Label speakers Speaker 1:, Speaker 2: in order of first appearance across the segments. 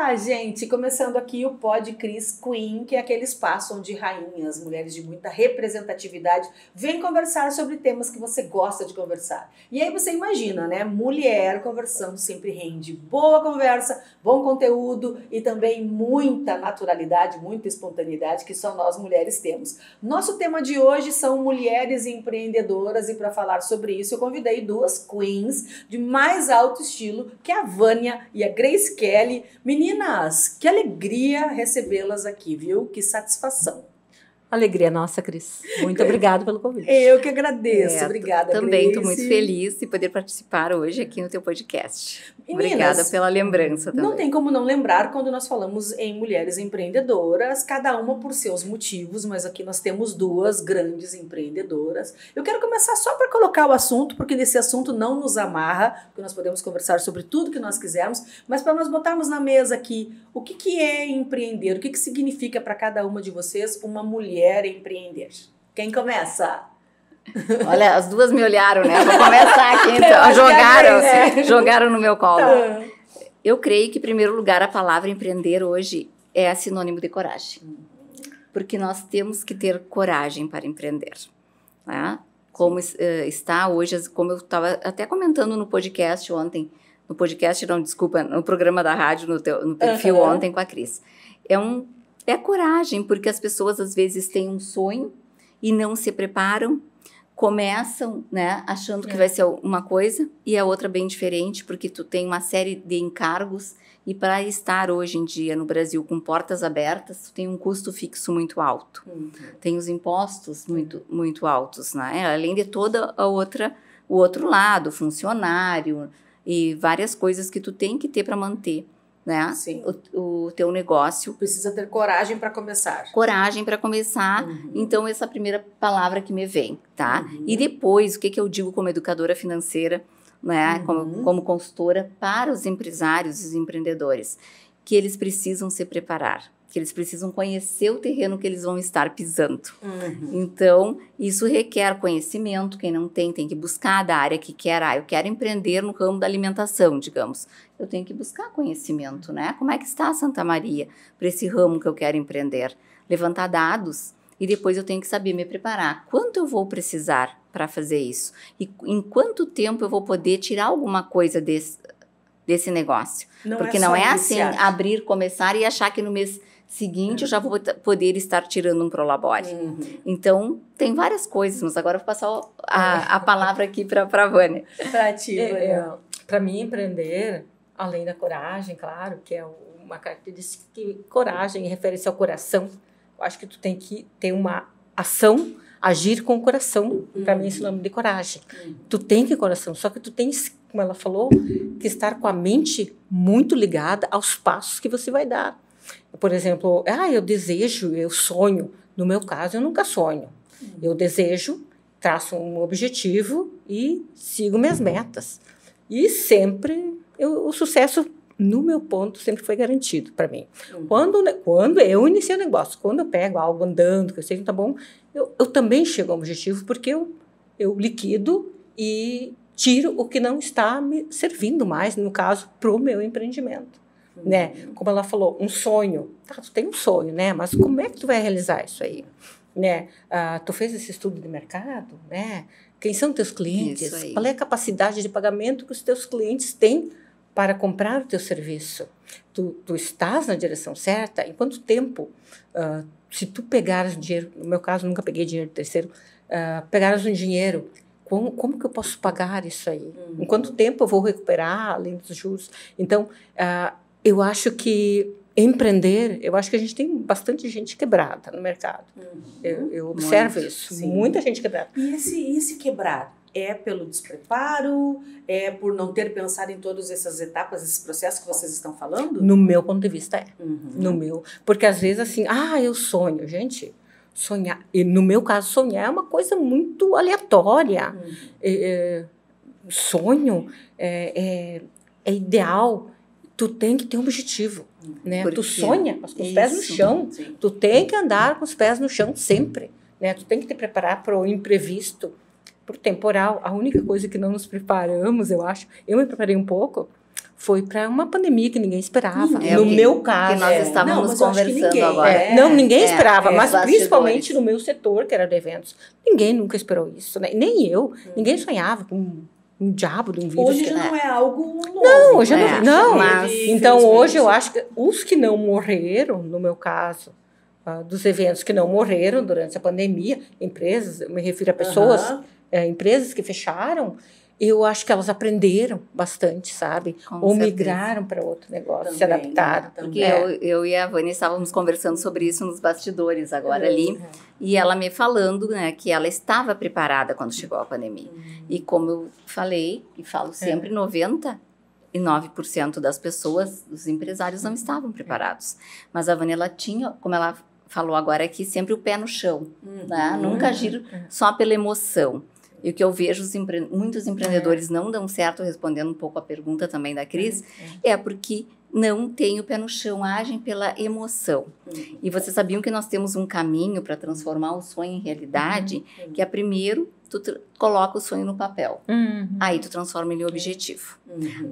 Speaker 1: Olá, gente! Começando aqui o Pod Cris Queen, que é aquele espaço onde rainhas, mulheres de muita representatividade, vêm conversar sobre temas que você gosta de conversar. E aí você imagina, né? Mulher conversando sempre rende boa conversa, bom conteúdo e também muita naturalidade, muita espontaneidade que só nós mulheres temos. Nosso tema de hoje são mulheres empreendedoras e para falar sobre isso eu convidei duas queens de mais alto estilo, que é a Vânia e a Grace Kelly. Meninas, que alegria recebê-las aqui, viu? Que satisfação.
Speaker 2: Alegria nossa, Cris. Muito obrigada pelo convite.
Speaker 1: Eu que agradeço. Obrigada,
Speaker 3: também
Speaker 1: Grace.
Speaker 3: Estou muito feliz de poder participar hoje aqui no teu podcast.
Speaker 1: Meninas,
Speaker 3: obrigada pela lembrança também.
Speaker 1: Não tem como não lembrar quando nós falamos em mulheres empreendedoras, cada uma por seus motivos, mas aqui nós temos duas grandes empreendedoras. Eu quero começar só para colocar o assunto, porque nesse assunto não nos amarra, porque nós podemos conversar sobre tudo que nós quisermos, mas para nós botarmos na mesa aqui o que é empreender, o que significa para cada uma de vocês uma mulher empreender. Quem começa?
Speaker 3: Olha, as duas me olharam, né? Vou começar aqui, então. Jogaram no meu colo. Tá. Eu creio que, em primeiro lugar, a palavra empreender hoje é sinônimo de coragem. Porque nós temos que ter coragem para empreender. Né? Como está hoje, como eu estava até comentando no podcast ontem, no programa da rádio, no perfil ontem com a Cris. É coragem, porque as pessoas às vezes têm um sonho e não se preparam, começam, né, achando que vai ser uma coisa e a outra bem diferente, porque tu tem uma série de encargos e para estar hoje em dia no Brasil com portas abertas, tu tem um custo fixo muito alto. Tem os impostos muito altos, né? Além de toda o outro lado, funcionário e várias coisas que tu tem que ter para manter, né? O teu negócio.
Speaker 1: Precisa ter coragem para começar.
Speaker 3: Coragem para começar. Então, essa é a primeira palavra que me vem, tá? E depois, o que eu digo como educadora financeira, né? Como consultora para os empresários e os empreendedores, que eles precisam se preparar, que eles precisam conhecer o terreno que eles vão estar pisando. Então, isso requer conhecimento. Quem não tem que buscar da área que quer. Eu quero empreender no ramo da alimentação, digamos. Eu tenho que buscar conhecimento, né? Como é que está a Santa Maria para esse ramo que eu quero empreender? Levantar dados e depois eu tenho que saber me preparar. Quanto eu vou precisar para fazer isso? E em quanto tempo eu vou poder tirar alguma coisa desse negócio? Porque não é assim, abrir, começar e achar que no mês seguinte eu já vou poder estar tirando um prolabore. Então, tem várias coisas, mas agora eu vou passar a palavra aqui para a Vânia.
Speaker 1: Para ti, Vânia.
Speaker 2: Para mim, empreender, além da coragem, claro, que é uma característica que coragem refere-se ao coração. Eu acho que tu tem que ter uma ação, agir com o coração. Para mim, esse nome de coragem. Tu tem que ter coração, só que tu tens, como ela falou, que estar com a mente muito ligada aos passos que você vai dar. Por exemplo, eu desejo, eu sonho. No meu caso, eu nunca sonho. Eu desejo, traço um objetivo e sigo minhas metas. E sempre, o sucesso, no meu ponto, sempre foi garantido para mim. Quando eu inicio o negócio, quando eu pego algo andando, que eu sei que tá bom, eu também chego ao objetivo, porque eu liquido e tiro o que não está me servindo mais, no caso, para o meu empreendimento. Né? Como ela falou, um sonho. Tu tem um sonho, né? Mas como é que tu vai realizar isso aí? Né? Tu fez esse estudo de mercado, né? Quem são teus clientes? Qual é a capacidade de pagamento que os teus clientes têm para comprar o teu serviço? Tu estás na direção certa? Em quanto tempo? Se tu pegares dinheiro, no meu caso, nunca peguei dinheiro do terceiro, pegares um dinheiro, como que eu posso pagar isso aí? Em quanto tempo eu vou recuperar, além dos juros? Então, eu acho que empreender, eu acho que a gente tem bastante gente quebrada no mercado. Eu observo isso. Sim. Muita gente quebrada.
Speaker 1: E esse quebrar é pelo despreparo? É por não ter pensado em todas essas etapas, esses processos que vocês estão falando?
Speaker 2: No meu ponto de vista, Porque às vezes assim, eu sonho. Gente, sonhar. E no meu caso, sonhar é uma coisa muito aleatória. Sonho é ideal. Tu tem que ter um objetivo, né? Tu sonha com os pés no chão. Sim. Tu tem que andar com os pés no chão sempre, né? Tu tem que te preparar para o imprevisto, para o temporal. A única coisa que não nos preparamos, eu acho, eu me preparei um pouco, foi para uma pandemia que ninguém esperava.
Speaker 3: Ninguém.
Speaker 2: No meu caso.
Speaker 3: Que nós estávamos
Speaker 1: mas eu acho que
Speaker 3: conversando
Speaker 1: ninguém,
Speaker 3: agora.
Speaker 2: Não, ninguém esperava, mas
Speaker 3: bastidores.
Speaker 2: principalmente no meu setor, que era de eventos. Ninguém nunca esperou isso, né? Nem eu. Ninguém sonhava com um diabo de um vírus.
Speaker 1: Hoje já não é algo novo.
Speaker 2: Não, hoje não.
Speaker 3: Mas,
Speaker 2: então, hoje eu acho que os que não morreram, no meu caso, dos eventos que não morreram durante a pandemia, empresas, eu me refiro a pessoas, empresas que fecharam, eu acho que elas aprenderam bastante, sabe? Ou migraram para outro negócio, se adaptaram.
Speaker 3: Porque eu e a Vânia estávamos conversando sobre isso nos bastidores agora ali, e ela me falando, né, que ela estava preparada quando chegou a pandemia. E como eu falei, e falo sempre, 99% das pessoas, dos empresários, não estavam preparados. Mas a Vânia, ela tinha, como ela falou agora aqui, sempre o pé no chão, né? Nunca agir só pela emoção. E o que eu vejo, muitos empreendedores não dão certo, respondendo um pouco a pergunta também da Cris, é porque não tem o pé no chão, agem pela emoção. E vocês sabiam que nós temos um caminho para transformar o sonho em realidade, que é primeiro, tu coloca o sonho no papel. Aí tu transforma ele em objetivo.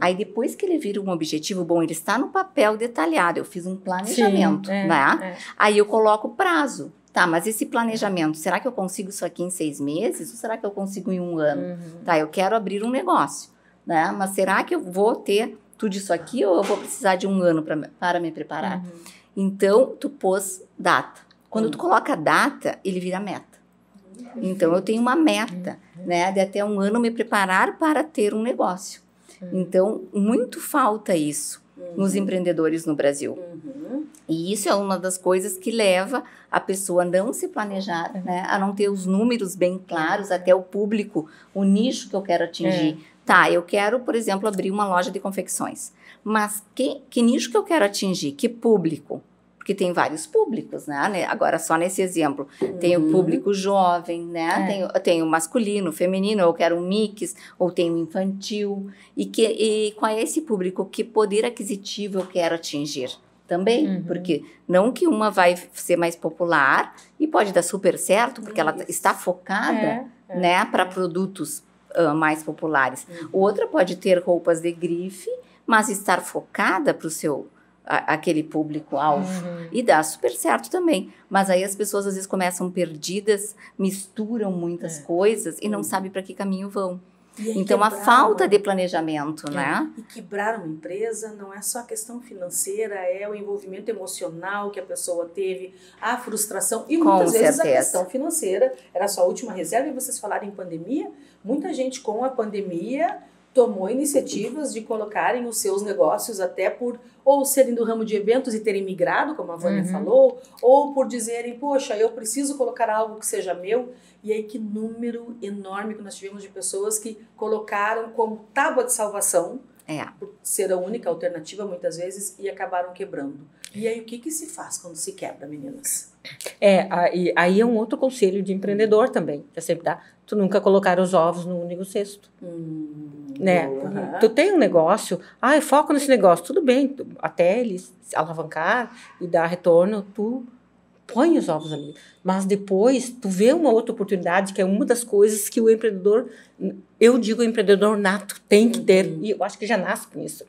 Speaker 3: Aí depois que ele vira um objetivo, bom, ele está no papel detalhado, eu fiz um planejamento, né? Aí eu coloco o prazo. Tá, mas esse planejamento, será que eu consigo isso aqui em 6 meses? Ou será que eu consigo em 1 ano? Tá, eu quero abrir um negócio, né? Mas será que eu vou ter tudo isso aqui ou eu vou precisar de 1 ano para me preparar? Então, tu pôs data. Quando tu coloca data, ele vira meta. Então, eu tenho uma meta, né? De até 1 ano me preparar para ter um negócio. Então, muito falta isso nos empreendedores no Brasil. E isso é uma das coisas que leva a pessoa a não se planejar, né? A não ter os números bem claros, até o público, o nicho que eu quero atingir. Tá, eu quero, por exemplo, abrir uma loja de confecções. Mas que nicho que eu quero atingir? Que público? Porque tem vários públicos, né? Agora, só nesse exemplo, tem o público jovem, né? Tem o masculino, o feminino, eu quero um mix, ou tem o infantil. E qual é esse público? Que poder aquisitivo eu quero atingir? Também, porque não que uma vai ser mais popular e pode dar super certo, porque ela está focada, né, para produtos mais populares. Outra pode ter roupas de grife, mas estar focada para o seu aquele público-alvo e dá super certo também. Mas aí as pessoas às vezes começam perdidas, misturam muitas coisas e não sabem para que caminho vão. Então, a falta de planejamento, né?
Speaker 1: E quebrar uma empresa não é só a questão financeira, é o envolvimento emocional que a pessoa teve, a frustração e muitas vezes a questão financeira era só a última reserva. E vocês falaram em pandemia, muita gente com a pandemia tomou iniciativas de colocarem os seus negócios até por ou serem do ramo de eventos e terem migrado, como a Vânia falou, ou por dizerem, poxa, eu preciso colocar algo que seja meu. E aí que número enorme que nós tivemos de pessoas que colocaram como tábua de salvação, por ser a única alternativa muitas vezes, e acabaram quebrando. E aí o que se faz quando se quebra, meninas?
Speaker 2: Aí é um outro conselho de empreendedor também, que eu sempre dá. Tu nunca colocar os ovos no único cesto. Né? Tu tem um negócio, foca nesse negócio, tudo bem, até ele alavancar e dar retorno, tu põe os ovos ali. Mas depois, tu vê uma outra oportunidade, que é uma das coisas que o empreendedor, eu digo empreendedor nato, tem que ter, e eu acho que já nasce com isso.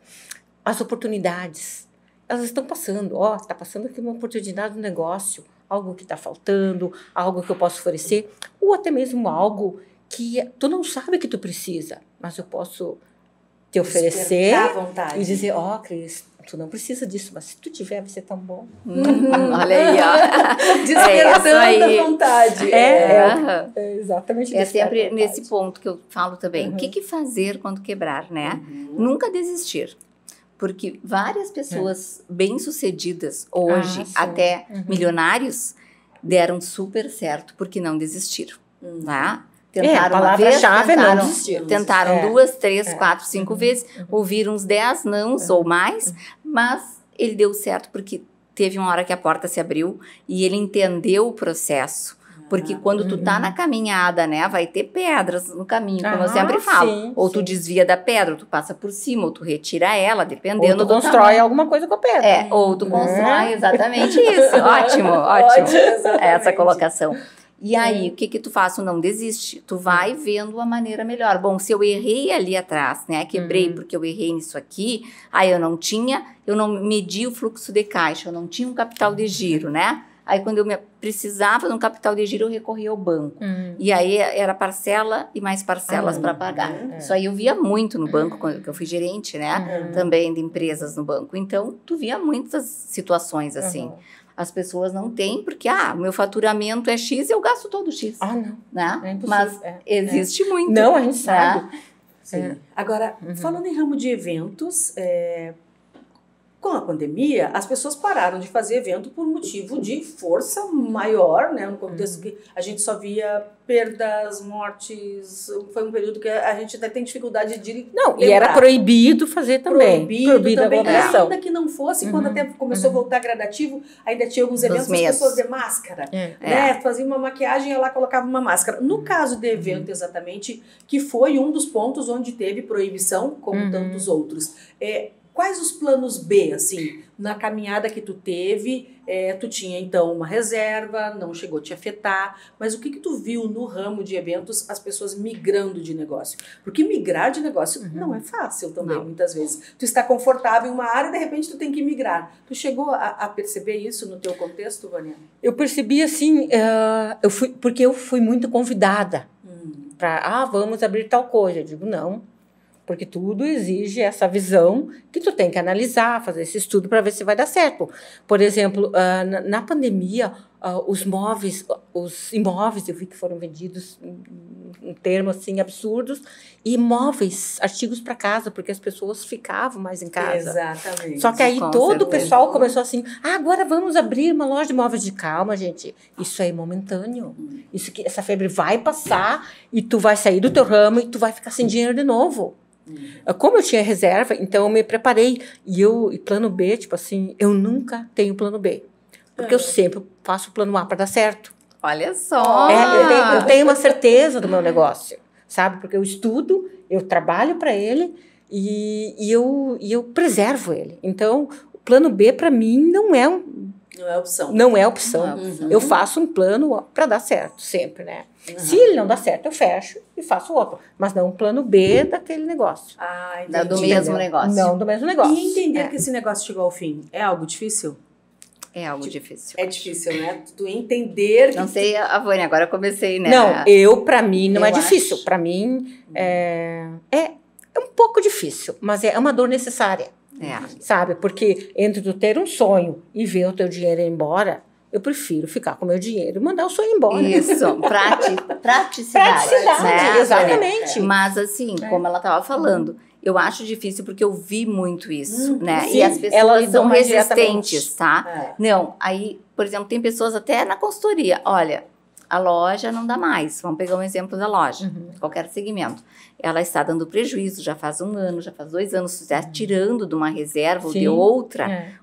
Speaker 2: As oportunidades, elas estão passando. Está passando aqui uma oportunidade no negócio, algo que está faltando, algo que eu posso oferecer, ou até mesmo algo que tu não sabe que tu precisa, mas eu posso te oferecer e dizer, Cris, tu não precisa disso, mas se tu tiver, vai ser tão bom.
Speaker 3: Olha aí, ó.
Speaker 1: Despertando a vontade.
Speaker 2: É exatamente.
Speaker 3: É sempre nesse ponto que eu falo também. O que fazer quando quebrar, né? Nunca desistir. Porque várias pessoas bem-sucedidas hoje, até milionários, deram super certo porque não desistiram, tá?
Speaker 2: Tentaram a palavra-chave é não desistir.
Speaker 3: Tentaram 2, 3, 4, 5 vezes, ouviram uns 10 nãos ou mais, mas ele deu certo porque teve uma hora que a porta se abriu e ele entendeu o processo. Porque quando tu tá na caminhada, né, vai ter pedras no caminho, como eu sempre falo.
Speaker 2: Sim,
Speaker 3: ou tu desvia da pedra, ou tu passa por cima, ou tu retira ela, dependendo do tamanho.
Speaker 2: Ou tu constrói alguma coisa com a pedra.
Speaker 3: Ou tu constrói, exatamente isso. Ótimo. Essa colocação. E aí, o que tu faz? Tu não desiste. Tu vai vendo a maneira melhor. Bom, se eu errei ali atrás, né? Quebrei porque eu errei nisso aqui. Aí eu não medi o fluxo de caixa, eu não tinha um capital de giro, né? Aí quando eu precisava de um capital de giro, eu recorria ao banco. E aí era parcela e mais parcelas para pagar. Isso aí eu via muito no banco, quando eu fui gerente, né? Também de empresas no banco. Então, tu via muitas situações assim. As pessoas não têm, porque, o meu faturamento é X e eu gasto todo X.
Speaker 2: Não.
Speaker 3: Né?
Speaker 2: É impossível.
Speaker 3: Mas existe muito.
Speaker 2: Não, a gente sabe.
Speaker 1: Sim. Agora, falando em ramo de eventos, com a pandemia, as pessoas pararam de fazer evento por motivo de força maior, né? No contexto que a gente só via perdas, mortes. Foi um período que a gente até tem dificuldade de lembrar.
Speaker 2: E era proibido fazer também.
Speaker 1: Proibido também.
Speaker 2: A
Speaker 1: ainda que não fosse, quando até começou a voltar gradativo, ainda tinha alguns eventos as pessoas de máscara. Né? Fazia uma maquiagem e ela colocava uma máscara. No caso de evento, exatamente, que foi um dos pontos onde teve proibição, como tantos outros. Quais os planos B, assim, na caminhada que tu teve? Tu tinha, então, uma reserva, não chegou a te afetar, mas o que tu viu no ramo de eventos, as pessoas migrando de negócio? Porque migrar de negócio não é fácil também, muitas vezes. Tu está confortável em uma área e, de repente, tu tem que migrar. Tu chegou a perceber isso no teu contexto, Vânia?
Speaker 2: Eu percebi, assim, porque eu fui muito convidada para, vamos abrir tal coisa. Eu digo, não. Porque tudo exige essa visão que tu tem que analisar, fazer esse estudo para ver se vai dar certo. Por exemplo, na pandemia, os imóveis, eu vi que foram vendidos em termos assim absurdos, e imóveis, artigos para casa, porque as pessoas ficavam mais em casa.
Speaker 1: Exatamente.
Speaker 2: Só que aí todo o pessoal começou assim, agora vamos abrir uma loja de imóveis. De calma, gente, isso aí é momentâneo. Essa febre vai passar e tu vai sair do teu ramo e tu vai ficar sem dinheiro de novo. Como eu tinha reserva, então eu me preparei. E plano B, tipo assim, eu nunca tenho plano B. Porque eu sempre faço o plano A para dar certo.
Speaker 3: Olha só!
Speaker 2: Eu tenho uma certeza do meu negócio, sabe? Porque eu estudo, eu trabalho para ele e eu preservo ele. Então, o plano B para mim não é opção. Não é opção. Eu faço um plano para dar certo, sempre, né? Se ele não dá certo, eu fecho e faço outro. Mas não um plano B daquele negócio.
Speaker 3: Do mesmo negócio.
Speaker 2: Não do mesmo negócio.
Speaker 1: E entender que esse negócio chegou ao fim é algo difícil?
Speaker 3: É algo difícil.
Speaker 1: É difícil, né? Tu entender...
Speaker 3: Não sei, a Vânia, agora eu comecei, né?
Speaker 2: Não, pra mim não é difícil. Pra mim é um pouco difícil, mas é uma dor necessária. Sabe? Porque entre tu ter um sonho e ver o teu dinheiro ir embora, eu prefiro ficar com o meu dinheiro e mandar o sonho embora.
Speaker 3: Isso, praticidade. Né?
Speaker 2: Exatamente.
Speaker 3: Mas assim, como ela estava falando, eu acho difícil porque eu vi muito isso, né?
Speaker 2: Sim,
Speaker 3: e as pessoas
Speaker 2: elas
Speaker 3: são resistentes, tá? Não, aí, por exemplo, tem pessoas até na consultoria, olha, a loja não dá mais, vamos pegar um exemplo da loja, qualquer segmento. Ela está dando prejuízo, já faz 1 ano, já faz 2 anos, está tirando de uma reserva ou de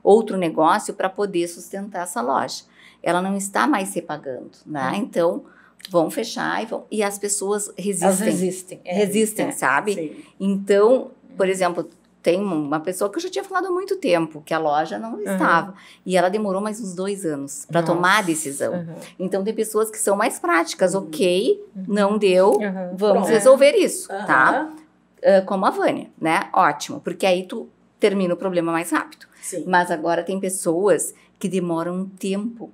Speaker 3: outro negócio para poder sustentar essa loja. Ela não está mais se pagando, né? Então, vão fechar e as pessoas resistem.
Speaker 2: Elas resistem.
Speaker 3: Sabe?
Speaker 1: Sim.
Speaker 3: Então, por exemplo, tem uma pessoa que eu já tinha falado há muito tempo, que a loja não estava. E ela demorou mais uns 2 anos para tomar a decisão. Então, tem pessoas que são mais práticas. Ok, não deu, vamos resolver isso, tá? Como a Vânia, né? Ótimo, porque aí tu termina o problema mais rápido.
Speaker 1: Sim.
Speaker 3: Mas agora tem pessoas que demoram um tempo,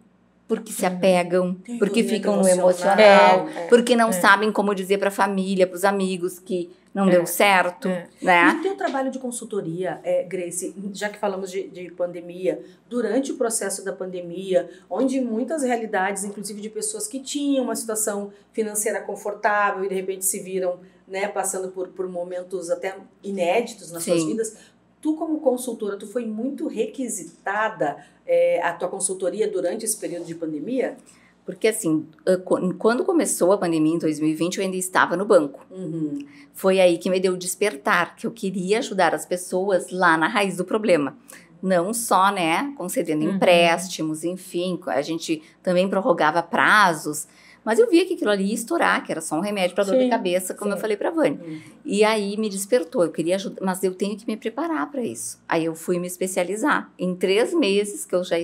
Speaker 3: porque se apegam, porque ficam no emocional, porque não sabem como dizer para a família, para os amigos que não deu certo, né?
Speaker 1: E o teu trabalho de consultoria, Grace, já que falamos de pandemia, durante o processo da pandemia, onde muitas realidades, inclusive de pessoas que tinham uma situação financeira confortável e de repente se viram, né, passando por momentos até inéditos nas suas vidas, tu como consultora, tu foi muito requisitada a tua consultoria durante esse período de pandemia?
Speaker 3: Porque assim, quando começou a pandemia em 2020, eu ainda estava no banco. Foi aí que me deu o despertar, que eu queria ajudar as pessoas lá na raiz do problema. Não só, né, concedendo empréstimos, enfim, a gente também prorrogava prazos, mas eu via que aquilo ali ia estourar, que era só um remédio para dor de cabeça, como eu falei para a Vânia. E aí me despertou, eu queria ajudar, mas eu tenho que me preparar para isso. Aí eu fui me especializar. Em 3 meses que eu já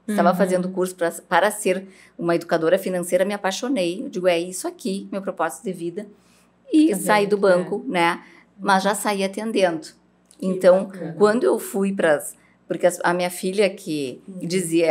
Speaker 3: Estava fazendo curso para ser uma educadora financeira, me apaixonei. Eu digo, é isso aqui, meu propósito de vida. E saí do banco, né? Mas já saí atendendo. Então, quando eu fui porque a minha filha que dizia,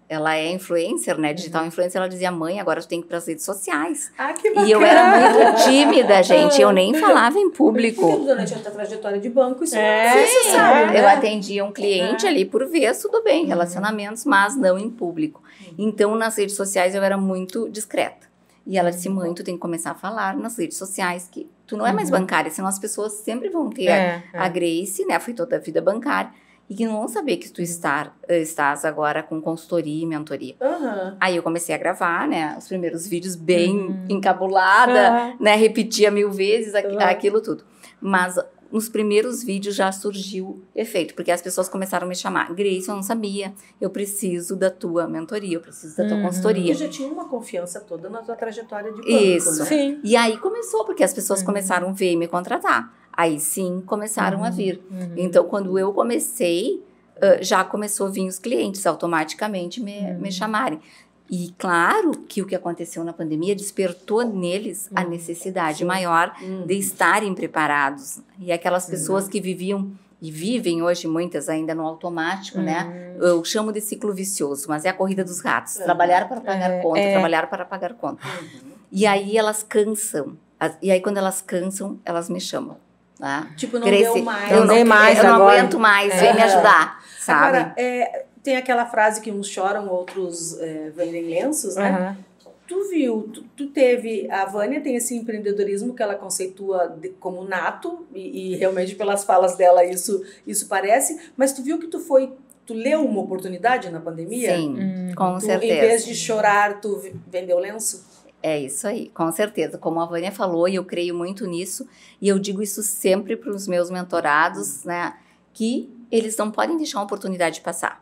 Speaker 3: ela é influencer, né? Digital influencer, ela dizia, mãe, agora tu tem que ir para as redes sociais.
Speaker 1: Ah, que bacana!
Speaker 3: E eu era muito tímida, gente. Eu nem falava em público.
Speaker 1: Porque durante a tua trajetória de banco, isso é necessário.
Speaker 3: Eu atendia um cliente ali por vez, tudo bem, relacionamentos, mas não em público. Então, nas redes sociais, eu era muito discreta. E ela disse, mãe, tu tem que começar a falar nas redes sociais que tu não é mais bancária, senão as pessoas sempre vão ter a Grace, né? Foi toda a vida bancária. E que não vão saber que tu estás agora com consultoria e mentoria. Aí eu comecei a gravar, né? Os primeiros vídeos bem encabulada, né? Repetia 1000 vezes aquilo tudo. Mas nos primeiros vídeos já surgiu efeito, porque as pessoas começaram a me chamar. Grace, eu não sabia, eu preciso da tua mentoria, eu preciso da tua consultoria.
Speaker 1: Tu já tinha uma confiança toda na tua trajetória de banco,
Speaker 3: Isso.
Speaker 1: né?
Speaker 2: Sim.
Speaker 3: E aí começou, porque as pessoas começaram a ver e me contratar. Aí sim, começaram a vir. Então, quando eu comecei, já começou a vir os clientes automaticamente me chamarem. E claro que o que aconteceu na pandemia despertou neles a necessidade maior de estarem preparados. E aquelas pessoas que viviam e vivem hoje, muitas ainda no automático, né? Eu chamo de ciclo vicioso, mas é a corrida dos ratos. Trabalhar para pagar conta, trabalhar para pagar conta. E aí elas cansam. E aí quando elas cansam, elas me chamam. Tá?
Speaker 1: Tipo, não
Speaker 3: Grace,
Speaker 1: deu mais.
Speaker 3: Eu não aguento mais, vem me ajudar, sabe?
Speaker 1: Agora, tem aquela frase que uns choram, outros vendem lenços, né? Tu viu, tu teve, a Vânia tem esse empreendedorismo que ela conceitua como nato, e realmente pelas falas dela isso parece, mas tu viu que tu leu uma oportunidade na pandemia?
Speaker 3: Sim, com certeza.
Speaker 1: Em vez de chorar, tu vendeu lenço?
Speaker 3: É isso aí, com certeza. Como a Vânia falou, e eu creio muito nisso, e eu digo isso sempre para os meus mentorados, né, que eles não podem deixar a oportunidade passar.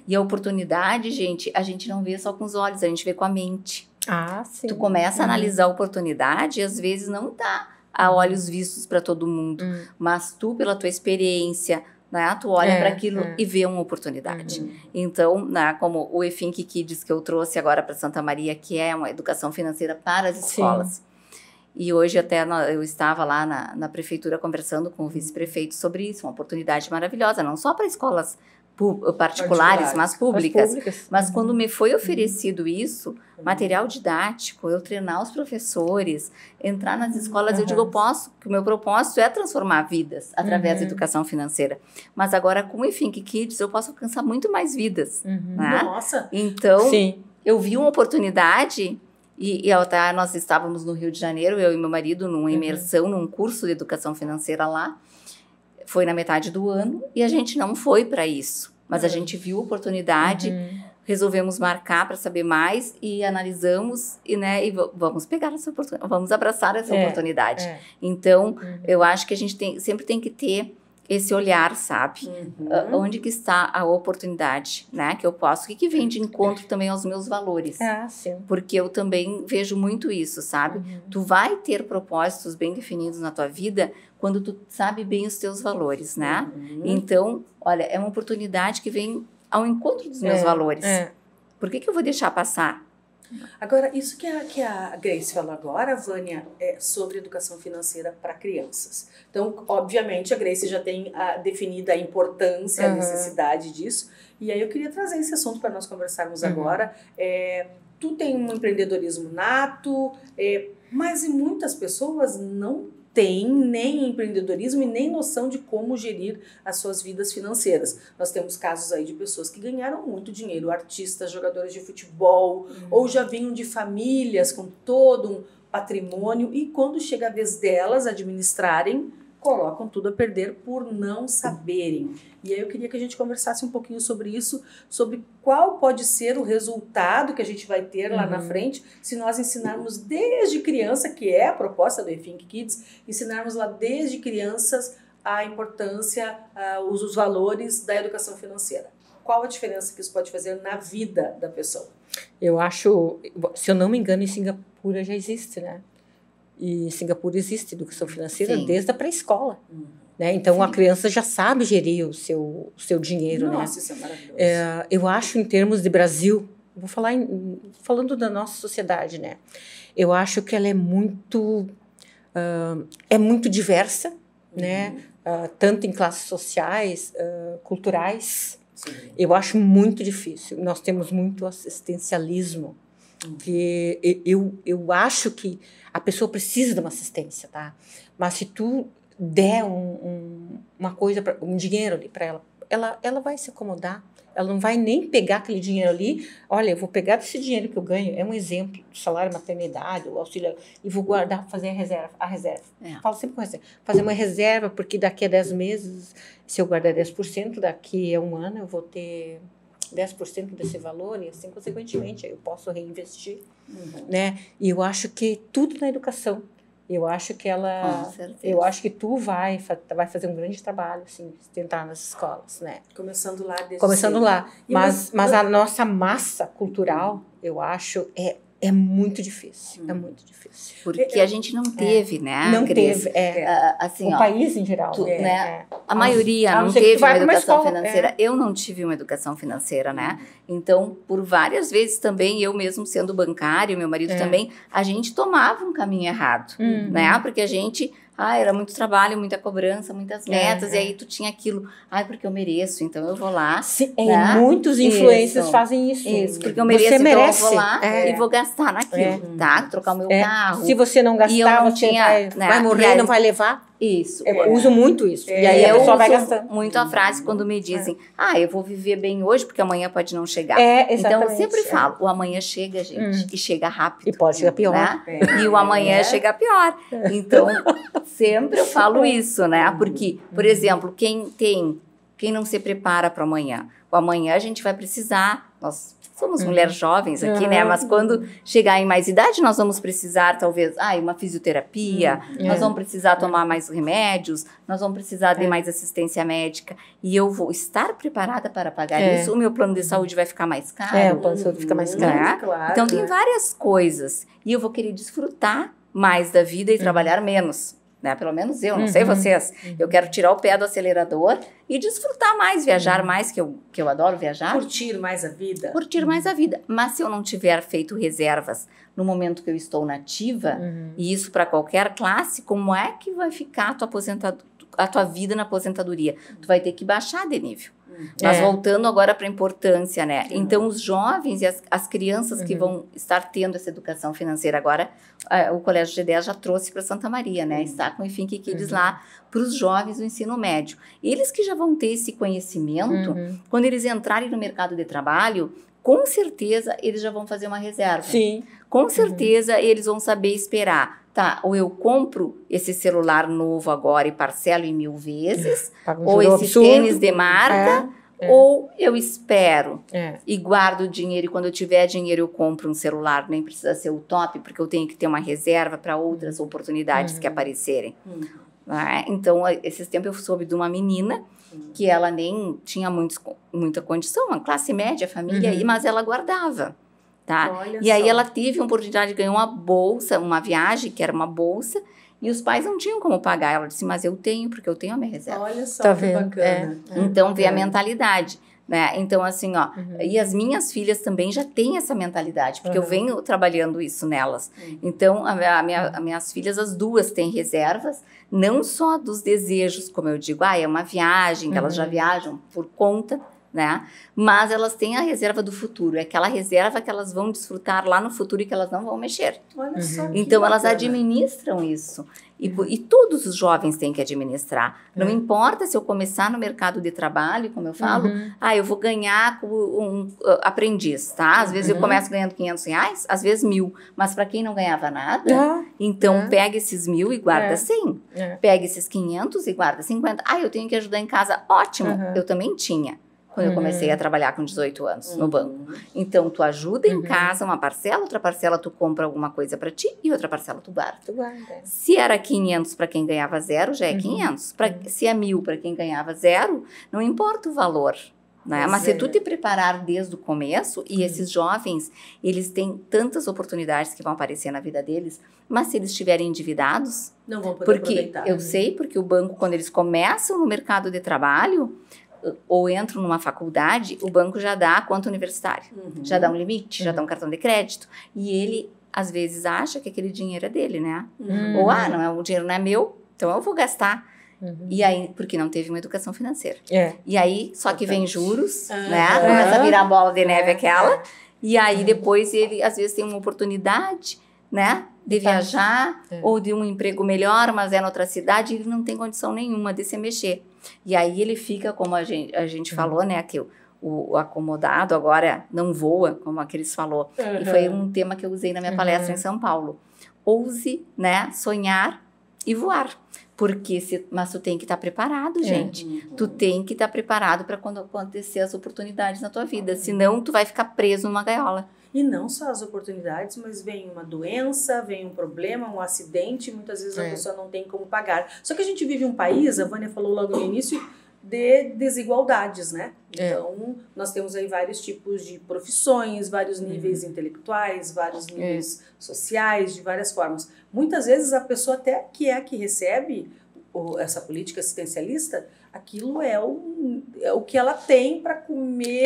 Speaker 3: E a oportunidade, gente, a gente não vê só com os olhos, a gente vê com a mente.
Speaker 2: Ah, sim.
Speaker 3: Tu começa a analisar a oportunidade e às vezes não dá a olhos vistos para todo mundo, mas tu, pela tua experiência, né, tu olha para aquilo e vê uma oportunidade. Então, né, como o eFink Kids que eu trouxe agora para Santa Maria, que é uma educação financeira para as escolas. E hoje até eu estava lá na prefeitura conversando com o vice-prefeito sobre isso, uma oportunidade maravilhosa, não só para escolas particulares, mas públicas. Mas quando me foi oferecido isso, material didático, eu treinar os professores, entrar nas escolas, eu digo, eu posso, que o meu propósito é transformar vidas através da educação financeira. Mas agora com o eFink Kids eu posso alcançar muito mais vidas. Né?
Speaker 1: Nossa!
Speaker 3: Então, eu vi uma oportunidade e até nós estávamos no Rio de Janeiro, eu e meu marido, numa imersão, num curso de educação financeira lá. Foi na metade do ano e a gente não foi para isso. Mas a gente viu a oportunidade, resolvemos marcar para saber mais e analisamos e vamos pegar essa oportunidade, vamos abraçar essa oportunidade. Então, eu acho que a gente sempre tem que ter esse olhar, sabe? Onde que está a oportunidade, né? Que eu posso, o que vem de encontro também aos meus valores.
Speaker 2: Sim.
Speaker 3: Porque eu também vejo muito isso, sabe? Tu vai ter propósitos bem definidos na tua vida quando tu sabe bem os teus valores, né? Então, olha, é uma oportunidade que vem ao encontro dos meus valores. Por que eu vou deixar passar?
Speaker 1: Agora, isso que a Grace falou agora, Vânia, é sobre educação financeira para crianças. Então, obviamente, a Grace já tem definida a importância, a necessidade disso. E aí eu queria trazer esse assunto para nós conversarmos agora. Tu tem um empreendedorismo nato, mas muitas pessoas não têm nem empreendedorismo e nem noção de como gerir as suas vidas financeiras. Nós temos casos aí de pessoas que ganharam muito dinheiro, artistas, jogadores de futebol, ou já vinham de famílias com todo um patrimônio e quando chega a vez delas administrarem, colocam tudo a perder por não saberem. E aí eu queria que a gente conversasse um pouquinho sobre isso, sobre qual pode ser o resultado que a gente vai ter lá na frente se nós ensinarmos desde criança, que é a proposta do eFink Kids, ensinarmos lá desde crianças a importância, os valores da educação financeira. Qual a diferença que isso pode fazer na vida da pessoa?
Speaker 2: Eu acho, se eu não me engano, em Singapura já existe, né? E em Singapura existe educação financeira desde a pré-escola. né? Então, a criança já sabe gerir o seu dinheiro, né?
Speaker 1: Nossa, isso é maravilhoso.
Speaker 2: Eu acho, em termos de Brasil, vou falar falando da nossa sociedade, né? Eu acho que ela é muito diversa, né? Tanto em classes sociais, culturais.
Speaker 1: Sim.
Speaker 2: Eu acho muito difícil. Nós temos muito assistencialismo, que eu acho que a pessoa precisa de uma assistência, tá? Mas se tu der uma coisa, um dinheiro ali para ela vai se acomodar. Ela não vai nem pegar aquele dinheiro ali. Olha, eu vou pegar desse dinheiro que eu ganho, é um exemplo, do salário maternidade, o auxílio, e vou guardar, fazer a reserva. Falo sempre com reserva. Fazer uma reserva, porque daqui a 10 meses, se eu guardar 10%, daqui a um ano eu vou ter 10% desse valor, e assim, consequentemente, eu posso reinvestir. Né? E eu acho que tudo na educação. Eu acho que tu vai fazer um grande trabalho, assim, tentar nas escolas, né?
Speaker 1: Começando lá desde
Speaker 2: Começando
Speaker 1: cedo.
Speaker 2: lá. Mas a nossa massa cultural, eu acho, é muito difícil. É muito difícil.
Speaker 3: Porque a gente não teve, né?
Speaker 2: Não
Speaker 3: Cris?
Speaker 2: teve,
Speaker 3: assim,
Speaker 2: o país em geral.
Speaker 3: Né? A maioria não teve uma educação financeira. Eu não tive uma educação financeira, né? Então, por várias vezes também, eu mesmo sendo bancário, meu marido também, a gente tomava um caminho errado, né? Porque a gente... era muito trabalho, muita cobrança, muitas metas, e aí tu tinha aquilo, porque eu mereço, então eu vou lá.
Speaker 2: Sim,
Speaker 3: né?
Speaker 2: Muitos influencers fazem isso.
Speaker 3: Isso, porque eu mereço, então eu vou lá e vou gastar naquilo, tá? Trocar o meu carro.
Speaker 2: Se você não gastar, você vai morrer, não vai levar.
Speaker 3: Isso.
Speaker 2: Eu uso muito isso. E aí a
Speaker 3: eu
Speaker 2: pessoa vai
Speaker 3: uso
Speaker 2: gastando.
Speaker 3: muito a frase quando me dizem, eu vou viver bem hoje, porque amanhã pode não chegar.
Speaker 2: Exatamente.
Speaker 3: Então eu sempre falo, o amanhã chega, gente, e chega rápido.
Speaker 2: E pode chegar pior.
Speaker 3: Né? E o amanhã chega pior. Então, sempre eu falo isso, né? Porque, por exemplo, quem não se prepara para amanhã? O amanhã a gente vai precisar, nós somos mulheres jovens aqui, né? Mas quando chegar em mais idade, nós vamos precisar, talvez, uma fisioterapia, nós vamos precisar tomar mais remédios, nós vamos precisar de mais assistência médica. E eu vou estar preparada para pagar isso. O meu plano de saúde vai ficar mais caro.
Speaker 2: O plano de saúde fica mais caro.
Speaker 1: Claro,
Speaker 3: então, tem várias coisas. E eu vou querer desfrutar mais da vida e trabalhar menos. Né? Pelo menos eu, não sei vocês. Eu quero tirar o pé do acelerador e desfrutar mais, viajar mais, que eu adoro viajar.
Speaker 1: Curtir mais a vida.
Speaker 3: Curtir mais a vida. Mas se eu não tiver feito reservas no momento que eu estou nativa, e isso para qualquer classe, como é que vai ficar a tua vida na aposentadoria? Tu vai ter que baixar de nível. Mas voltando agora para a importância, né? Então, os jovens e as crianças que vão estar tendo essa educação financeira agora, o Colégio G10 já trouxe para Santa Maria, né? Está com o Think Kids lá para os jovens do ensino médio. Eles que já vão ter esse conhecimento, quando eles entrarem no mercado de trabalho, com certeza eles já vão fazer uma reserva.
Speaker 2: Sim.
Speaker 3: Com certeza eles vão saber esperar. Tá, ou eu compro esse celular novo agora e parcelo em 1000 vezes, ou esse tênis de marca, ou eu espero e guardo o dinheiro, e quando eu tiver dinheiro eu compro um celular, nem precisa ser o top, porque eu tenho que ter uma reserva para outras oportunidades que aparecerem. Então, esses tempos eu soube de uma menina que ela nem tinha muita condição, uma classe média, família, mas ela guardava. Tá? E aí ela teve a oportunidade de ganhar uma bolsa, uma viagem, que era uma bolsa, e os pais não tinham como pagar. Ela disse, mas eu tenho, porque eu tenho a minha reserva.
Speaker 1: Olha só, que bacana.
Speaker 3: Então, vê a mentalidade. Né? Então, assim, e as minhas filhas também já têm essa mentalidade, porque eu venho trabalhando isso nelas. Então, minhas filhas, as duas têm reservas, não só dos desejos, como eu digo, é uma viagem, que elas já viajam por conta, né? Mas elas têm a reserva do futuro, é aquela reserva que elas vão desfrutar lá no futuro e que elas não vão mexer.
Speaker 1: Olha só,
Speaker 3: então elas administram isso. E todos os jovens têm que administrar. Não importa se eu começar no mercado de trabalho, como eu falo, eu vou ganhar um aprendiz, tá? Às vezes eu começo ganhando R$500, às vezes 1.000. Mas para quem não ganhava nada, então pega esses 1.000 e guarda 100. Pega esses 500 e guarda 50. Eu tenho que ajudar em casa. Ótimo, eu também tinha. Quando eu comecei a trabalhar com 18 anos no banco. Então, tu ajuda em casa uma parcela, outra parcela tu compra alguma coisa para ti e outra parcela tu guarda. Se era 500 para quem ganhava 0, já é 500. Se é 1.000 para quem ganhava 0, não importa o valor. Né? Mas se tu te preparar desde o começo, e esses jovens, eles têm tantas oportunidades que vão aparecer na vida deles, mas se eles estiverem endividados,
Speaker 1: não vão poder
Speaker 3: porque
Speaker 1: aproveitar.
Speaker 3: eu sei, porque o banco, quando eles começam no mercado de trabalho, ou entram numa faculdade, o banco já dá a conta universitária, já dá um limite, já dá um cartão de crédito, e ele, às vezes, acha que aquele dinheiro é dele, né? Ou, não, o dinheiro não é meu, então eu vou gastar. E aí, porque não teve uma educação financeira. E aí, só que vem juros, né? Começa a virar a bola de neve aquela. E aí, depois, ele, às vezes, tem uma oportunidade, né? De viajar, ou de um emprego melhor, mas é em outra cidade, e ele não tem condição nenhuma de se mexer. E aí, ele fica, como a gente falou, né? Que o acomodado agora não voa, como aqueles falou. E foi um tema que eu usei na minha palestra em São Paulo. Ouse, né? Sonhar e voar. Mas tu tem que estar preparado, gente. Tu tem que estar preparado para quando acontecer as oportunidades na tua vida. Senão, tu vai ficar preso numa gaiola.
Speaker 1: E não só as oportunidades, mas vem uma doença, vem um problema, um acidente, muitas vezes a pessoa não tem como pagar. Só que a gente vive um país, a Vânia falou logo no início, de desigualdades, né? Então, nós temos aí vários tipos de profissões, vários níveis intelectuais, vários níveis sociais, de várias formas. Muitas vezes a pessoa até que é a que recebe essa política assistencialista, aquilo é o que ela tem para comer,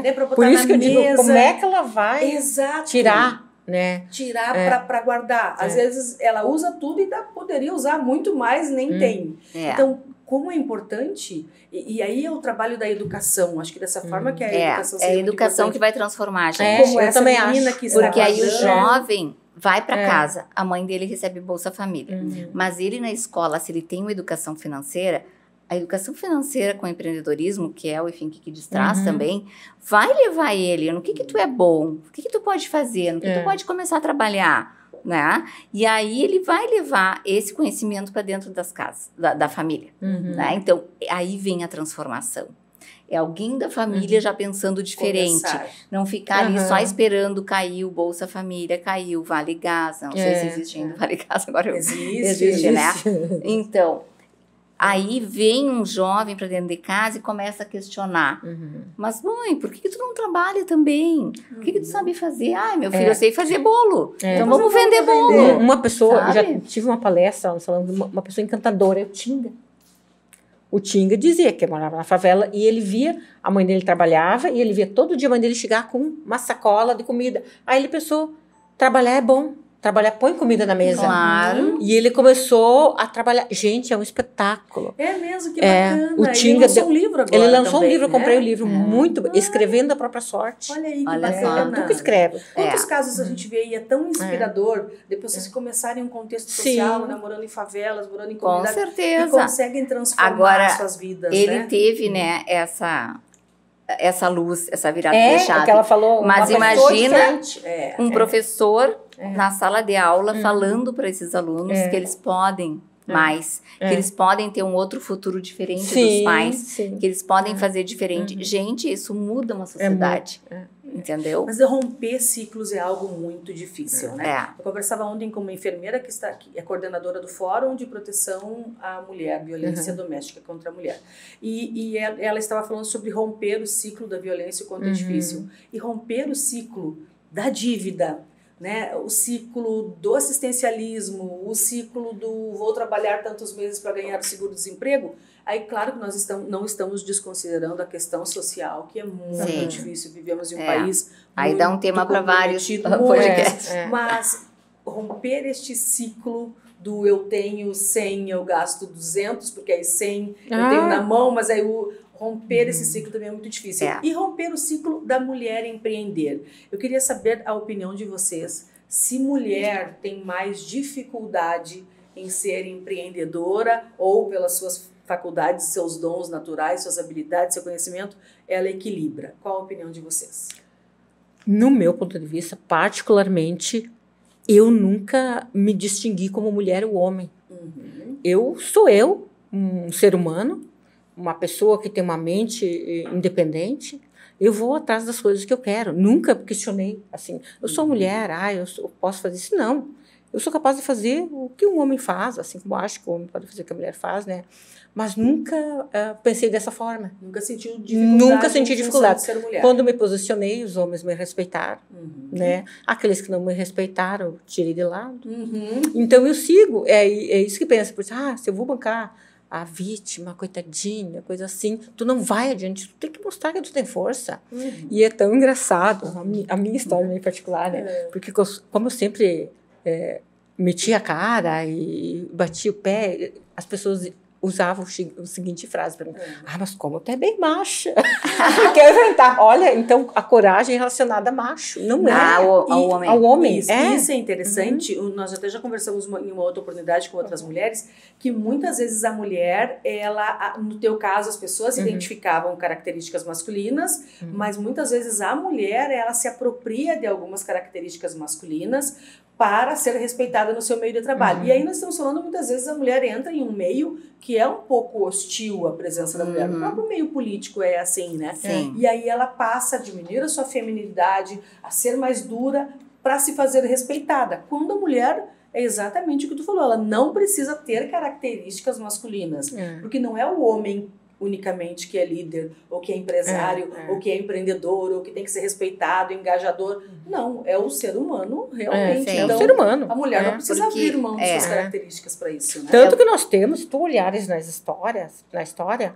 Speaker 1: né, para botar
Speaker 2: por isso
Speaker 1: na
Speaker 2: que eu
Speaker 1: mesa.
Speaker 2: digo, como é que ela vai tirar, né?
Speaker 1: Tirar para guardar. Às vezes ela usa tudo e poderia usar muito mais, nem tem. Então, como é importante, e aí é o trabalho da educação, acho que dessa forma que a educação seria
Speaker 3: é a educação que vai transformar a gente.
Speaker 1: Como essa menina que está
Speaker 3: porque aí o jovem vai para casa, a mãe dele recebe Bolsa Família, mas ele na escola, se ele tem uma educação financeira, a educação financeira com empreendedorismo, que é o Think Kids traz também, vai levar ele no que tu é bom, o que tu pode fazer, no que tu pode começar a trabalhar, né? E aí ele vai levar esse conhecimento para dentro das casas, da família, né? Então, aí vem a transformação. É alguém da família já pensando diferente. Não ficar ali só esperando cair o Bolsa Família, caiu o Vale Gás. Não sei se existe ainda o Vale Gás, agora existe, né? Então, aí vem um jovem para dentro de casa e começa a questionar. Mas, mãe, por que tu não trabalha também? O que tu sabe fazer? Ai, meu filho, eu sei fazer bolo. Então vamos vender bolo.
Speaker 2: Uma pessoa, eu já tive uma palestra falando de uma pessoa encantadora, o Tinga. O Tinga dizia que morava na favela e ele via, a mãe dele trabalhava e ele via todo dia a mãe dele chegar com uma sacola de comida. Aí ele pensou, trabalhar é bom. Trabalhar, põe comida na mesa.
Speaker 3: Claro.
Speaker 2: E ele começou a trabalhar. Gente, é um espetáculo.
Speaker 1: É mesmo, que bacana.
Speaker 2: O Tinga
Speaker 1: ele lançou um livro agora.
Speaker 2: Ele lançou
Speaker 1: também,
Speaker 2: um livro, eu comprei o livro,
Speaker 1: muito
Speaker 2: escrevendo a própria sorte.
Speaker 1: Olha aí, que
Speaker 3: Olha
Speaker 1: bacana.
Speaker 3: só.
Speaker 2: Tu que escreve.
Speaker 1: Quantos casos a gente vê aí, é tão inspirador, depois vocês começarem um contexto social, né, morando em favelas, morando em comunidades.
Speaker 3: Com certeza.
Speaker 1: E conseguem transformar
Speaker 3: agora,
Speaker 1: suas vidas,
Speaker 3: ele
Speaker 1: né?
Speaker 3: teve, né, essa luz, essa virada de chave.
Speaker 2: Que ela falou.
Speaker 3: Mas imagina um professor na sala de aula falando para esses alunos que eles podem mais, que eles podem ter um outro futuro diferente dos pais, que eles podem fazer diferente. Gente, isso muda uma sociedade. Entendeu?
Speaker 1: Mas romper ciclos é algo muito difícil, né? Eu conversava ontem com uma enfermeira que é coordenadora do Fórum de Proteção à Mulher, Violência Doméstica contra a Mulher. E ela estava falando sobre romper o ciclo da violência, o quanto é difícil. E romper o ciclo da dívida, né? O ciclo do assistencialismo, o ciclo do vou trabalhar tantos meses para ganhar o seguro-desemprego. Aí, claro que nós não estamos desconsiderando a questão social, que é muito difícil. Vivemos em um país
Speaker 3: aí
Speaker 1: muito
Speaker 3: dá um tema para vários
Speaker 1: podcasts. Mas romper este ciclo do eu tenho 100, eu gasto 200, porque aí 100 eu tenho na mão, mas aí romper esse ciclo também é muito difícil. E romper o ciclo da mulher empreender. Eu queria saber a opinião de vocês. Se mulher tem mais dificuldade em ser empreendedora ou pelas suas faculdades, seus dons naturais, suas habilidades, seu conhecimento, ela equilibra. Qual a opinião de vocês?
Speaker 2: No meu ponto de vista, particularmente, eu nunca me distingui como mulher ou homem. Eu sou um ser humano, uma pessoa que tem uma mente independente. Eu vou atrás das coisas que eu quero. Nunca questionei assim, eu sou mulher, eu posso fazer isso. Não. eu sou capaz de fazer o que um homem faz, assim como eu acho que o homem pode fazer o que a mulher faz, né? Mas nunca pensei dessa forma.
Speaker 1: Nunca sentiu dificuldade?
Speaker 2: Nunca senti dificuldade.
Speaker 1: De ser mulher.
Speaker 2: Quando me posicionei, os homens me respeitaram, né? Aqueles que não me respeitaram, tirei de lado. Então eu sigo, é isso que pensa, se eu vou bancar a vítima, coitadinha, coisa assim, tu não vai adiante, tu tem que mostrar que tu tem força. E é tão engraçado, a minha história em particular, né? Porque como eu sempre meti a cara e bati o pé, as pessoas usavam a seguinte frase para mim: mas como tu é bem macha. Quer inventar. Olha, então a coragem é relacionada a macho, não ao homem.
Speaker 1: Isso é interessante. Nós até já conversamos em uma outra oportunidade com outras mulheres, que muitas vezes a mulher, no teu caso, as pessoas identificavam características masculinas, mas muitas vezes a mulher, ela se apropria de algumas características masculinas para ser respeitada no seu meio de trabalho. E aí nós estamos falando, muitas vezes a mulher entra em um meio que é um pouco hostil à presença da mulher. O próprio meio político é assim, né?
Speaker 3: Sim.
Speaker 1: E aí ela passa a diminuir a sua feminilidade, a ser mais dura para se fazer respeitada. Quando a mulher é exatamente o que tu falou, ela não precisa ter características masculinas, porque não é o homem unicamente que é líder, ou que é empresário, ou que é empreendedor, ou que tem que ser respeitado, engajador. Não, é o ser humano realmente.
Speaker 2: É o ser humano.
Speaker 1: A mulher não precisa abrir mão de suas características para isso. Né?
Speaker 2: Tanto que nós temos, se tu olhares na história,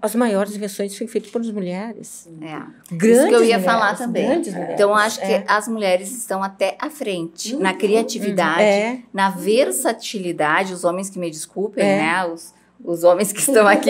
Speaker 2: as maiores invenções foram feitas por mulheres.
Speaker 3: Grandes isso que eu ia falar também. Então, acho que as mulheres estão até à frente na criatividade, na versatilidade. Os homens que me desculpem, né? Os homens que estão aqui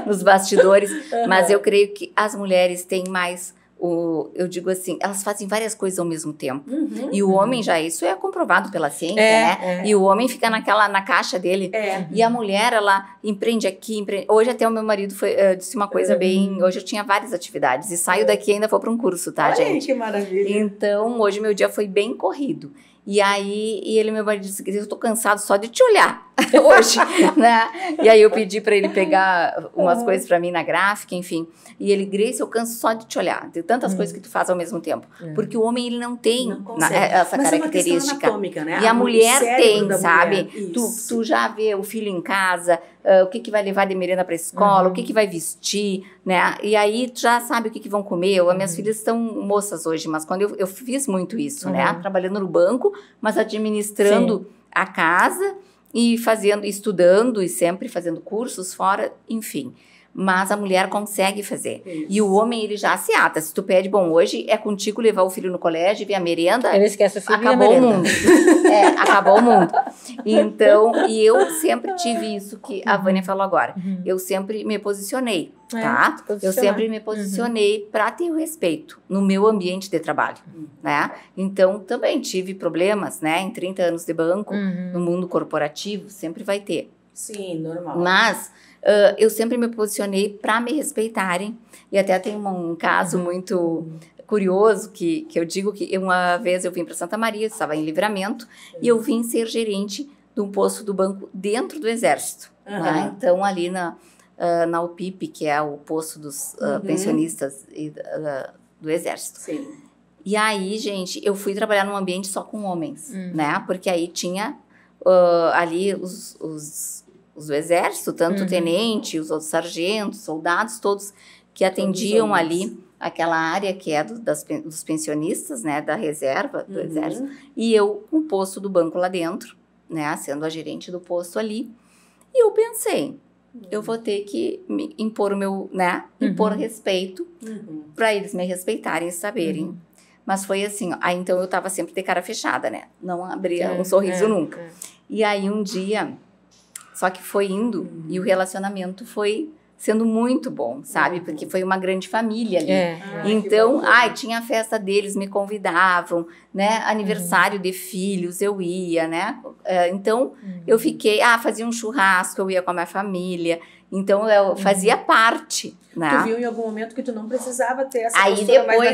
Speaker 3: nos bastidores, mas eu creio que as mulheres têm mais, eu digo assim, elas fazem várias coisas ao mesmo tempo. E o homem isso é comprovado pela ciência, né? E o homem fica na caixa dele. E a mulher, ela empreende aqui, Hoje até o meu marido disse uma coisa bem... Hoje eu tinha várias atividades e saio daqui e ainda vou para um curso, tá, gente?
Speaker 1: Que maravilha!
Speaker 3: Então, hoje meu dia foi bem corrido. E aí, meu marido disse que eu tô cansado só de te olhar hoje, né? E aí eu pedi para ele pegar umas coisas para mim na gráfica, enfim. E ele, Grace, eu canso só de te olhar. Tem tantas coisas que tu faz ao mesmo tempo. Porque o homem, ele não tem essa característica.
Speaker 1: É uma questão anatômica, né?
Speaker 3: E a mulher tem, sabe? Tu já vê o filho em casa, o que vai levar de merenda para a escola, o que vai vestir, né? E aí tu já sabe o que vão comer. As minhas filhas estão moças hoje, mas quando eu fiz muito isso, né? Trabalhando no banco, mas administrando a casa e estudando e sempre fazendo cursos fora, enfim. Mas a mulher consegue fazer. Isso. E o homem, ele já se ata. Se tu pede, hoje é contigo levar o filho no colégio e ver a merenda.
Speaker 2: Ele esquece o filho
Speaker 3: acabou o mundo. Acabou o mundo. Então, e eu sempre tive isso que a Vânia falou agora. Eu sempre me posicionei, tá? Eu sempre me posicionei para ter o respeito no meu ambiente de trabalho, né? Então, também tive problemas, né? Em 30 anos de banco, no mundo corporativo, sempre vai ter.
Speaker 1: Sim, normal.
Speaker 3: Mas... eu sempre me posicionei para me respeitarem. E até tem um caso muito curioso que eu digo que uma vez eu vim para Santa Maria, estava em Livramento, e eu vim ser gerente de um posto do banco dentro do Exército. Né? Então, ali na UPIP, que é o posto dos pensionistas do Exército.
Speaker 1: Sim.
Speaker 3: E aí, gente, eu fui trabalhar num ambiente só com homens, né? Porque aí tinha ali os do exército, tanto o tenente, os outros sargentos, soldados, todos que atendiam ali aquela área que é dos pensionistas, né, da reserva do exército, e eu com o posto do banco lá dentro, né, sendo a gerente do posto ali, e eu pensei, eu vou ter que impor o meu, né, impor respeito para eles me respeitarem e saberem. Mas foi assim, aí então eu tava sempre de cara fechada, né, não abria um sorriso nunca. E aí um dia... Só que foi indo e o relacionamento foi sendo muito bom, sabe? Porque foi uma grande família ali. Então, tinha a festa deles, me convidavam, né? Aniversário de filhos, eu ia, né? Então, eu fiquei... fazia um churrasco, eu ia com a minha família. Então, eu fazia parte, né?
Speaker 1: Tu viu em algum momento que tu não precisava ter essa
Speaker 3: aí
Speaker 1: postura
Speaker 3: depois
Speaker 1: mais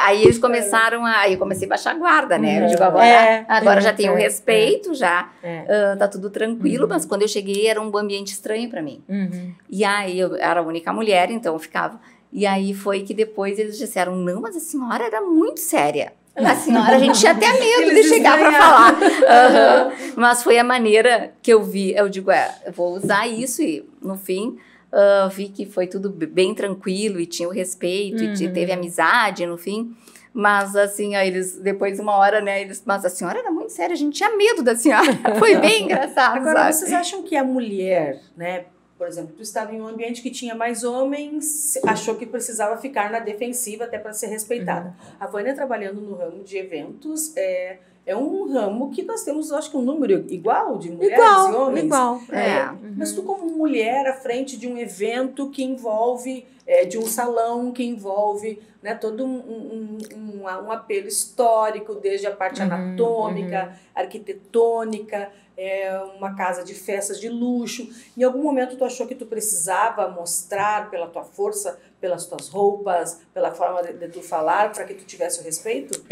Speaker 3: aí eles começaram aí eu comecei a baixar a guarda, né? Eu digo, agora já tenho respeito, já tá tudo tranquilo, mas quando eu cheguei era um ambiente estranho para mim. E aí eu era a única mulher, então eu ficava. E aí foi que depois eles disseram, não, mas a senhora era muito séria. A senhora, a gente tinha até medo de chegar para falar. Mas foi a maneira que eu vi. Eu digo, eu vou usar isso e, no fim, vi que foi tudo bem tranquilo e tinha o respeito e teve amizade, no fim. Mas, assim, eles, depois de uma hora, né, mas a senhora era muito séria, a gente tinha medo da senhora. Foi bem engraçado,
Speaker 1: Agora,
Speaker 3: sabe?
Speaker 1: vocês acham que a mulher, né, por exemplo, tu estava em um ambiente que tinha mais homens, achou que precisava ficar na defensiva até para ser respeitada. A Vânia trabalhando no ramo de eventos, é um ramo que nós temos, acho que um número igual de mulheres e homens.
Speaker 2: Igual.
Speaker 1: Mas tu como mulher à frente de um evento que envolve, de um salão que envolve, né, todo um apelo histórico, desde a parte anatômica, arquitetônica, uma casa de festas de luxo. Em algum momento tu achou que tu precisava mostrar pela tua força, pelas tuas roupas, pela forma de tu falar, para que tu tivesse o respeito?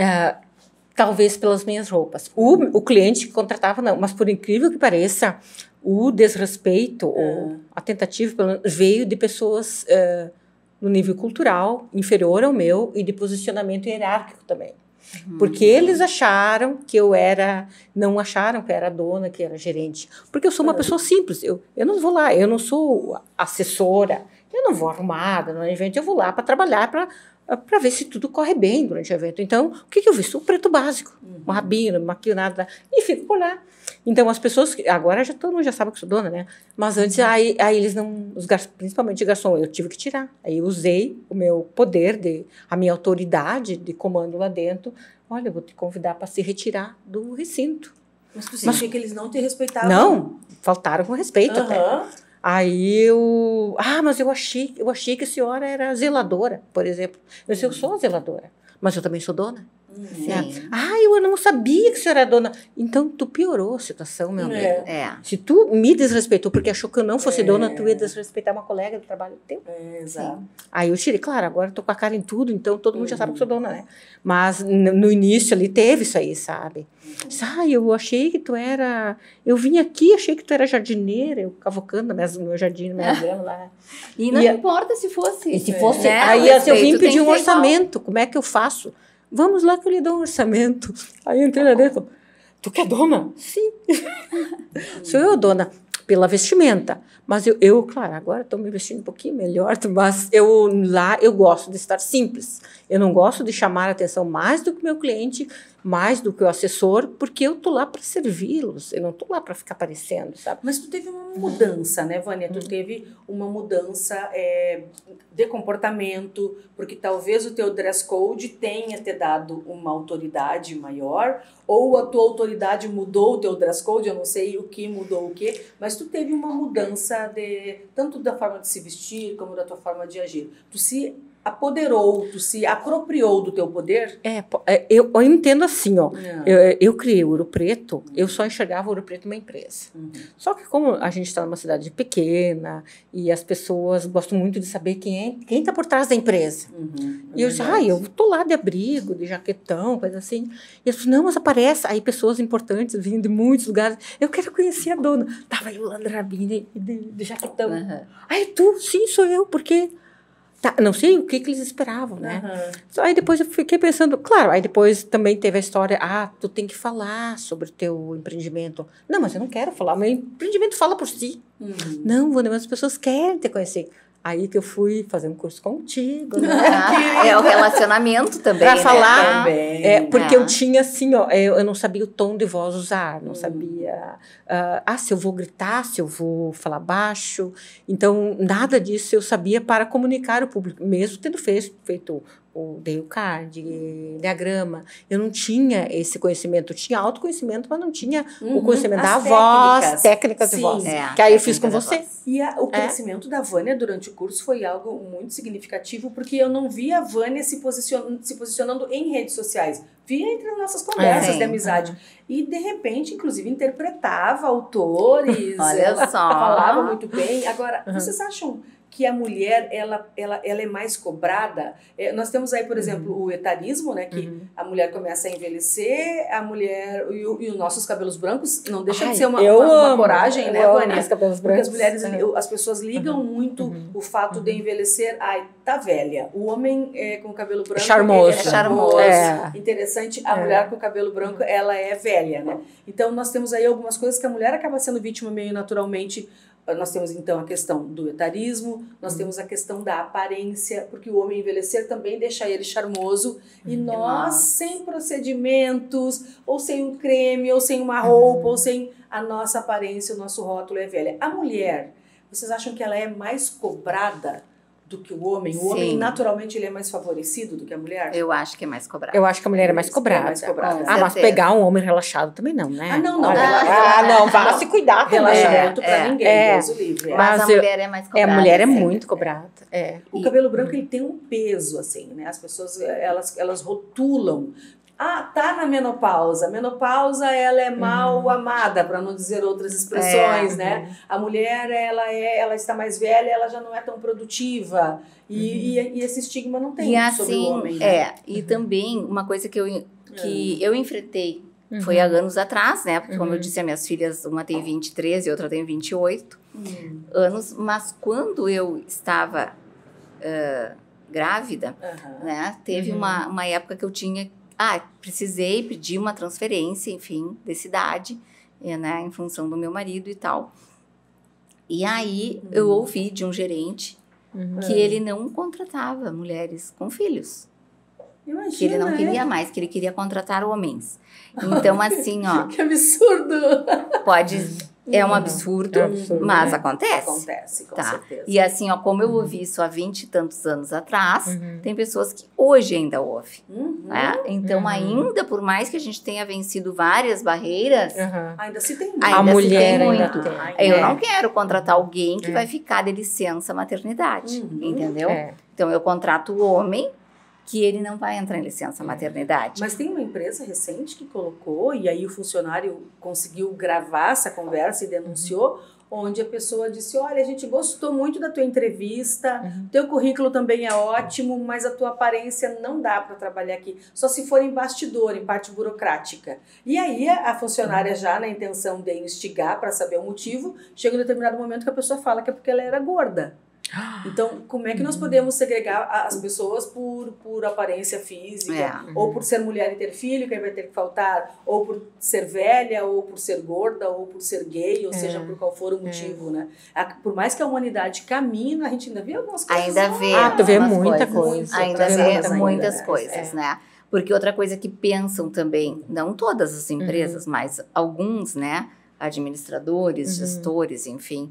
Speaker 2: Talvez pelas minhas roupas. O cliente que contratava, não. Mas, por incrível que pareça, o desrespeito, ou a tentativa, veio de pessoas no nível cultural inferior ao meu e de posicionamento hierárquico também. Porque eles acharam que não acharam que eu era dona, que eu era gerente. Porque eu sou uma pessoa simples. Eu não vou lá, eu não sou assessora, eu não vou arrumada no evento, eu vou lá para trabalhar, para ver se tudo corre bem durante o evento. Então, o que eu visto? O preto básico, um rabino, não maquio nada, e fico por lá. Então, as pessoas, agora todo mundo já sabe que eu sou dona, né? Mas antes, aí eles não, principalmente garçom, eu tive que tirar. Aí eu usei o meu poder, a minha autoridade de comando lá dentro. Olha, eu vou te convidar para se retirar do recinto.
Speaker 1: Mas tu sentia que eles não te respeitavam?
Speaker 2: Não, faltaram com respeito até. Aí mas eu achei que a senhora era zeladora, por exemplo. Eu disse, eu sou zeladora, mas eu também sou dona. Eu não sabia que a senhora era dona. Então, tu piorou a situação, meu amigo. Se tu me desrespeitou porque achou que eu não fosse dona, tu ia desrespeitar uma colega de trabalho teu.
Speaker 1: Exato.
Speaker 2: Aí eu tirei, claro, agora eu tô com a cara em tudo, então todo mundo já sabe que eu sou dona, né? Mas no início ali teve isso aí, sabe? Eu achei que tu era... Eu vim aqui, achei que tu era jardineira, eu cavocando no meu jardim, na minha grama lá.
Speaker 3: E não importa se fosse.
Speaker 2: E se fosse... Aí eu vim pedir um orçamento, como é que eu faço? Vamos lá que eu lhe dou um orçamento. Aí eu entrei lá dentro. Tu que é dona? Sim. Sou eu dona pela vestimenta. Mas eu claro, agora estou me vestindo um pouquinho melhor, mas eu gosto de estar simples. Eu não gosto de chamar a atenção mais do que o meu cliente, mais do que o assessor, porque eu estou lá para servi-los. Eu não estou lá para ficar aparecendo, sabe?
Speaker 1: Mas tu teve uma mudança, né, Vânia? Tu teve uma mudança de comportamento, porque talvez o teu dress code tenha te dado uma autoridade maior, ou a tua autoridade mudou o teu dress code, eu não sei o que mudou o que, mas tu teve uma mudança tanto da forma de se vestir, como da tua forma de agir. Tu se apoderou, tu se apropriou do teu poder?
Speaker 2: Eu entendo assim, ó. Eu criei o Ouro Preto, eu só enxergava o Ouro Preto numa empresa. Só que como a gente está numa cidade pequena e as pessoas gostam muito de saber quem está por trás da empresa. E eu disse, eu tô lá de abrigo, de jaquetão, coisa assim. E eu disse, não, mas aparece. Aí pessoas importantes vindo de muitos lugares. Eu quero conhecer a dona. Tava eu lá de rabine, de jaquetão. Aí tu, sim, sou eu, porque... não sei o que eles esperavam, né? Aí depois eu fiquei pensando, claro, aí depois também teve a história, tu tem que falar sobre o teu empreendimento. Não, mas eu não quero falar, meu empreendimento fala por si. Não, Vânia, mas as pessoas querem te conhecer. Aí que eu fui fazer um curso contigo, né?
Speaker 3: O relacionamento também,
Speaker 2: pra falar,
Speaker 1: também.
Speaker 2: Porque eu tinha assim, ó, eu não sabia o tom de voz usar, não sabia, se eu vou gritar, se eu vou falar baixo. Então, nada disso eu sabia para comunicar ao público, mesmo tendo feito o Dale Card, Enneagrama. Eu não tinha esse conhecimento. Eu tinha autoconhecimento, mas não tinha o conhecimento da voz, técnicas de voz. Que aí eu fiz com você.
Speaker 1: E o crescimento da Vânia durante o curso foi algo muito significativo, porque eu não via a Vânia se posicionando em redes sociais. Via entre as nossas conversas de amizade. E, de repente, inclusive, interpretava autores.
Speaker 3: Olha só.
Speaker 1: Falava muito bem. Agora, vocês acham que a mulher ela é mais cobrada. Nós temos aí, por exemplo, o etarismo, né, que a mulher começa a envelhecer, a mulher e os nossos cabelos brancos não deixa de ser uma coragem, né, Vânia? Porque as mulheres, as pessoas ligam muito o fato de envelhecer, tá velha. O homem com o cabelo branco
Speaker 2: charmoso.
Speaker 1: É charmoso. Interessante, a mulher com o cabelo branco, ela é velha, né? Então nós temos aí algumas coisas que a mulher acaba sendo vítima meio naturalmente. Nós temos, então, a questão do etarismo, nós temos a questão da aparência, porque o homem envelhecer também deixa ele charmoso, e nós, sem procedimentos, ou sem um creme, ou sem uma roupa, ou sem a nossa aparência, o nosso rótulo é velha. A mulher, vocês acham que ela é mais cobrada do que o homem? O homem, naturalmente, ele é mais favorecido do que a mulher?
Speaker 3: Eu acho que é mais cobrado.
Speaker 2: Eu acho que a mulher é mais cobrada. Mas pegar um homem relaxado também não, né?
Speaker 1: Não.
Speaker 2: Não, vá se cuidar também.
Speaker 1: Relaxamento pra ninguém, Deus o livre.
Speaker 3: Mas a mulher é mais cobrada.
Speaker 2: A mulher é muito cobrada.
Speaker 1: O cabelo branco, ele tem um peso, assim, né? As pessoas, elas rotulam. Tá na menopausa. A menopausa, ela é mal amada, para não dizer outras expressões, né? A mulher, ela está mais velha, ela já não é tão produtiva. E esse estigma não tem sobre o homem, né?
Speaker 3: E também, uma coisa que eu enfrentei foi há anos atrás, né? Porque, como eu disse, as minhas filhas, uma tem 23 e outra tem 28 anos. Mas quando eu estava grávida, né? Teve uma época que eu tinha... precisei pedir uma transferência, enfim, de cidade, né, em função do meu marido e tal. E aí eu ouvi de um gerente que ele não contratava mulheres com filhos.
Speaker 1: Imagina,
Speaker 3: que ele não queria mais, que ele queria contratar homens. Então, assim, ó...
Speaker 1: Que absurdo!
Speaker 3: É um absurdo, mas acontece.
Speaker 1: Acontece, com certeza.
Speaker 3: E assim, ó, como eu ouvi isso há 20 e tantos anos atrás, tem pessoas que hoje ainda ouvem. Né? Então, ainda, por mais que a gente tenha vencido várias barreiras,
Speaker 1: ainda se tem muito.
Speaker 2: A mulher
Speaker 3: muito. Eu não quero contratar alguém que vai ficar de licença maternidade, entendeu? Então, eu contrato o homem que ele não vai entrar em licença maternidade.
Speaker 1: Mas tem uma empresa recente que colocou, e aí o funcionário conseguiu gravar essa conversa e denunciou, onde a pessoa disse, olha, a gente gostou muito da tua entrevista, teu currículo também é ótimo, mas a tua aparência não dá para trabalhar aqui, só se for em bastidor, em parte burocrática. E aí a funcionária já na intenção de instigar para saber o motivo, chega um determinado momento que a pessoa fala que é porque ela era gorda. Então, como é que nós podemos segregar as pessoas por aparência física, ou por ser mulher e ter filho, que aí vai ter que faltar, ou por ser velha, ou por ser gorda, ou por ser gay, ou seja, por qual for o motivo, né? Por mais que a humanidade caminhe, a gente ainda vê algumas coisas.
Speaker 3: Ainda vê.
Speaker 2: Tu vê muita coisa.
Speaker 3: Ainda vê muitas coisas, né? Porque outra coisa que pensam também, não todas as empresas, mas alguns, né? Administradores, gestores, enfim,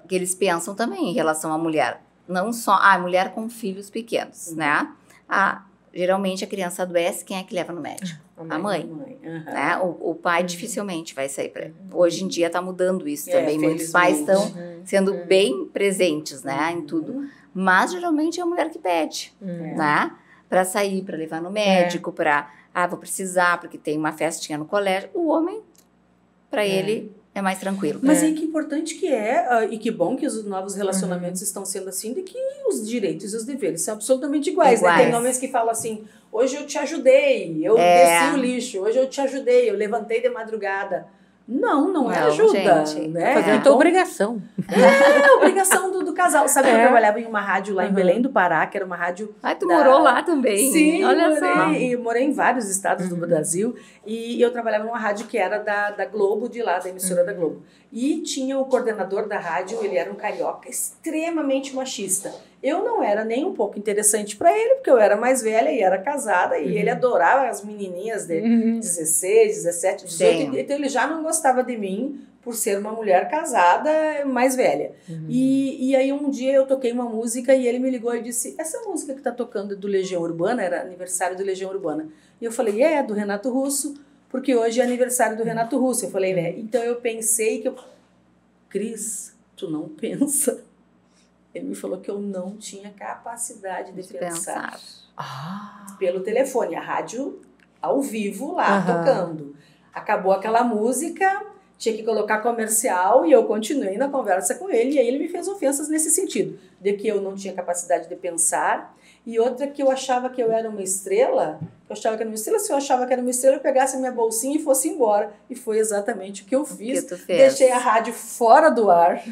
Speaker 3: que eles pensam também em relação à mulher. Não só a mulher com filhos pequenos, né? Geralmente a criança adoece, quem é que leva no médico? A mãe. Né? O pai dificilmente vai sair para... Hoje em dia está mudando isso também. Muitos pais estão sendo bem presentes, né? Em tudo. Mas geralmente é a mulher que pede, né? Para sair, para levar no médico, para... vou precisar porque tem uma festinha no colégio. O homem... Para ele é mais tranquilo.
Speaker 1: Mas aí que importante que e que bom que os novos relacionamentos estão sendo assim, de que os direitos e os deveres são absolutamente iguais. Né? Tem homens que falam assim, hoje eu te ajudei, eu desci o lixo, hoje eu te ajudei, eu levantei de madrugada. Não é ajuda.
Speaker 2: Gente,
Speaker 1: né?
Speaker 2: Fazendo tua obrigação.
Speaker 1: Obrigação do casal. Sabe que eu trabalhava em uma rádio lá em Belém do Pará, que era uma rádio...
Speaker 3: Tu morou lá também.
Speaker 1: Sim,
Speaker 3: olha só.
Speaker 1: E morei em vários estados do Brasil. E eu trabalhava numa rádio que era da Globo, de lá, da emissora da Globo. E tinha o coordenador da rádio, ele era um carioca extremamente machista. Eu não era nem um pouco interessante para ele, porque eu era mais velha e era casada, e ele adorava as menininhas de 16, 17, 18, então ele já não gostava de mim por ser uma mulher casada mais velha. E aí um dia eu toquei uma música e ele me ligou e disse, essa música que tá tocando é do Legião Urbana, era aniversário do Legião Urbana. E eu falei, do Renato Russo, porque hoje é aniversário do Renato Russo. Eu falei, né? Então eu pensei que Cris, tu não pensa. Ele me falou que eu não tinha capacidade de pensar. Pelo telefone, a rádio ao vivo lá, tocando. Acabou aquela música tinha que colocar comercial e eu continuei na conversa com ele e aí ele me fez ofensas nesse sentido, de que eu não tinha capacidade de pensar e outra que eu achava que eu era uma estrela, se eu achava que era uma estrela eu pegasse a minha bolsinha e fosse embora e foi exatamente o que eu fiz, deixei a rádio fora do ar,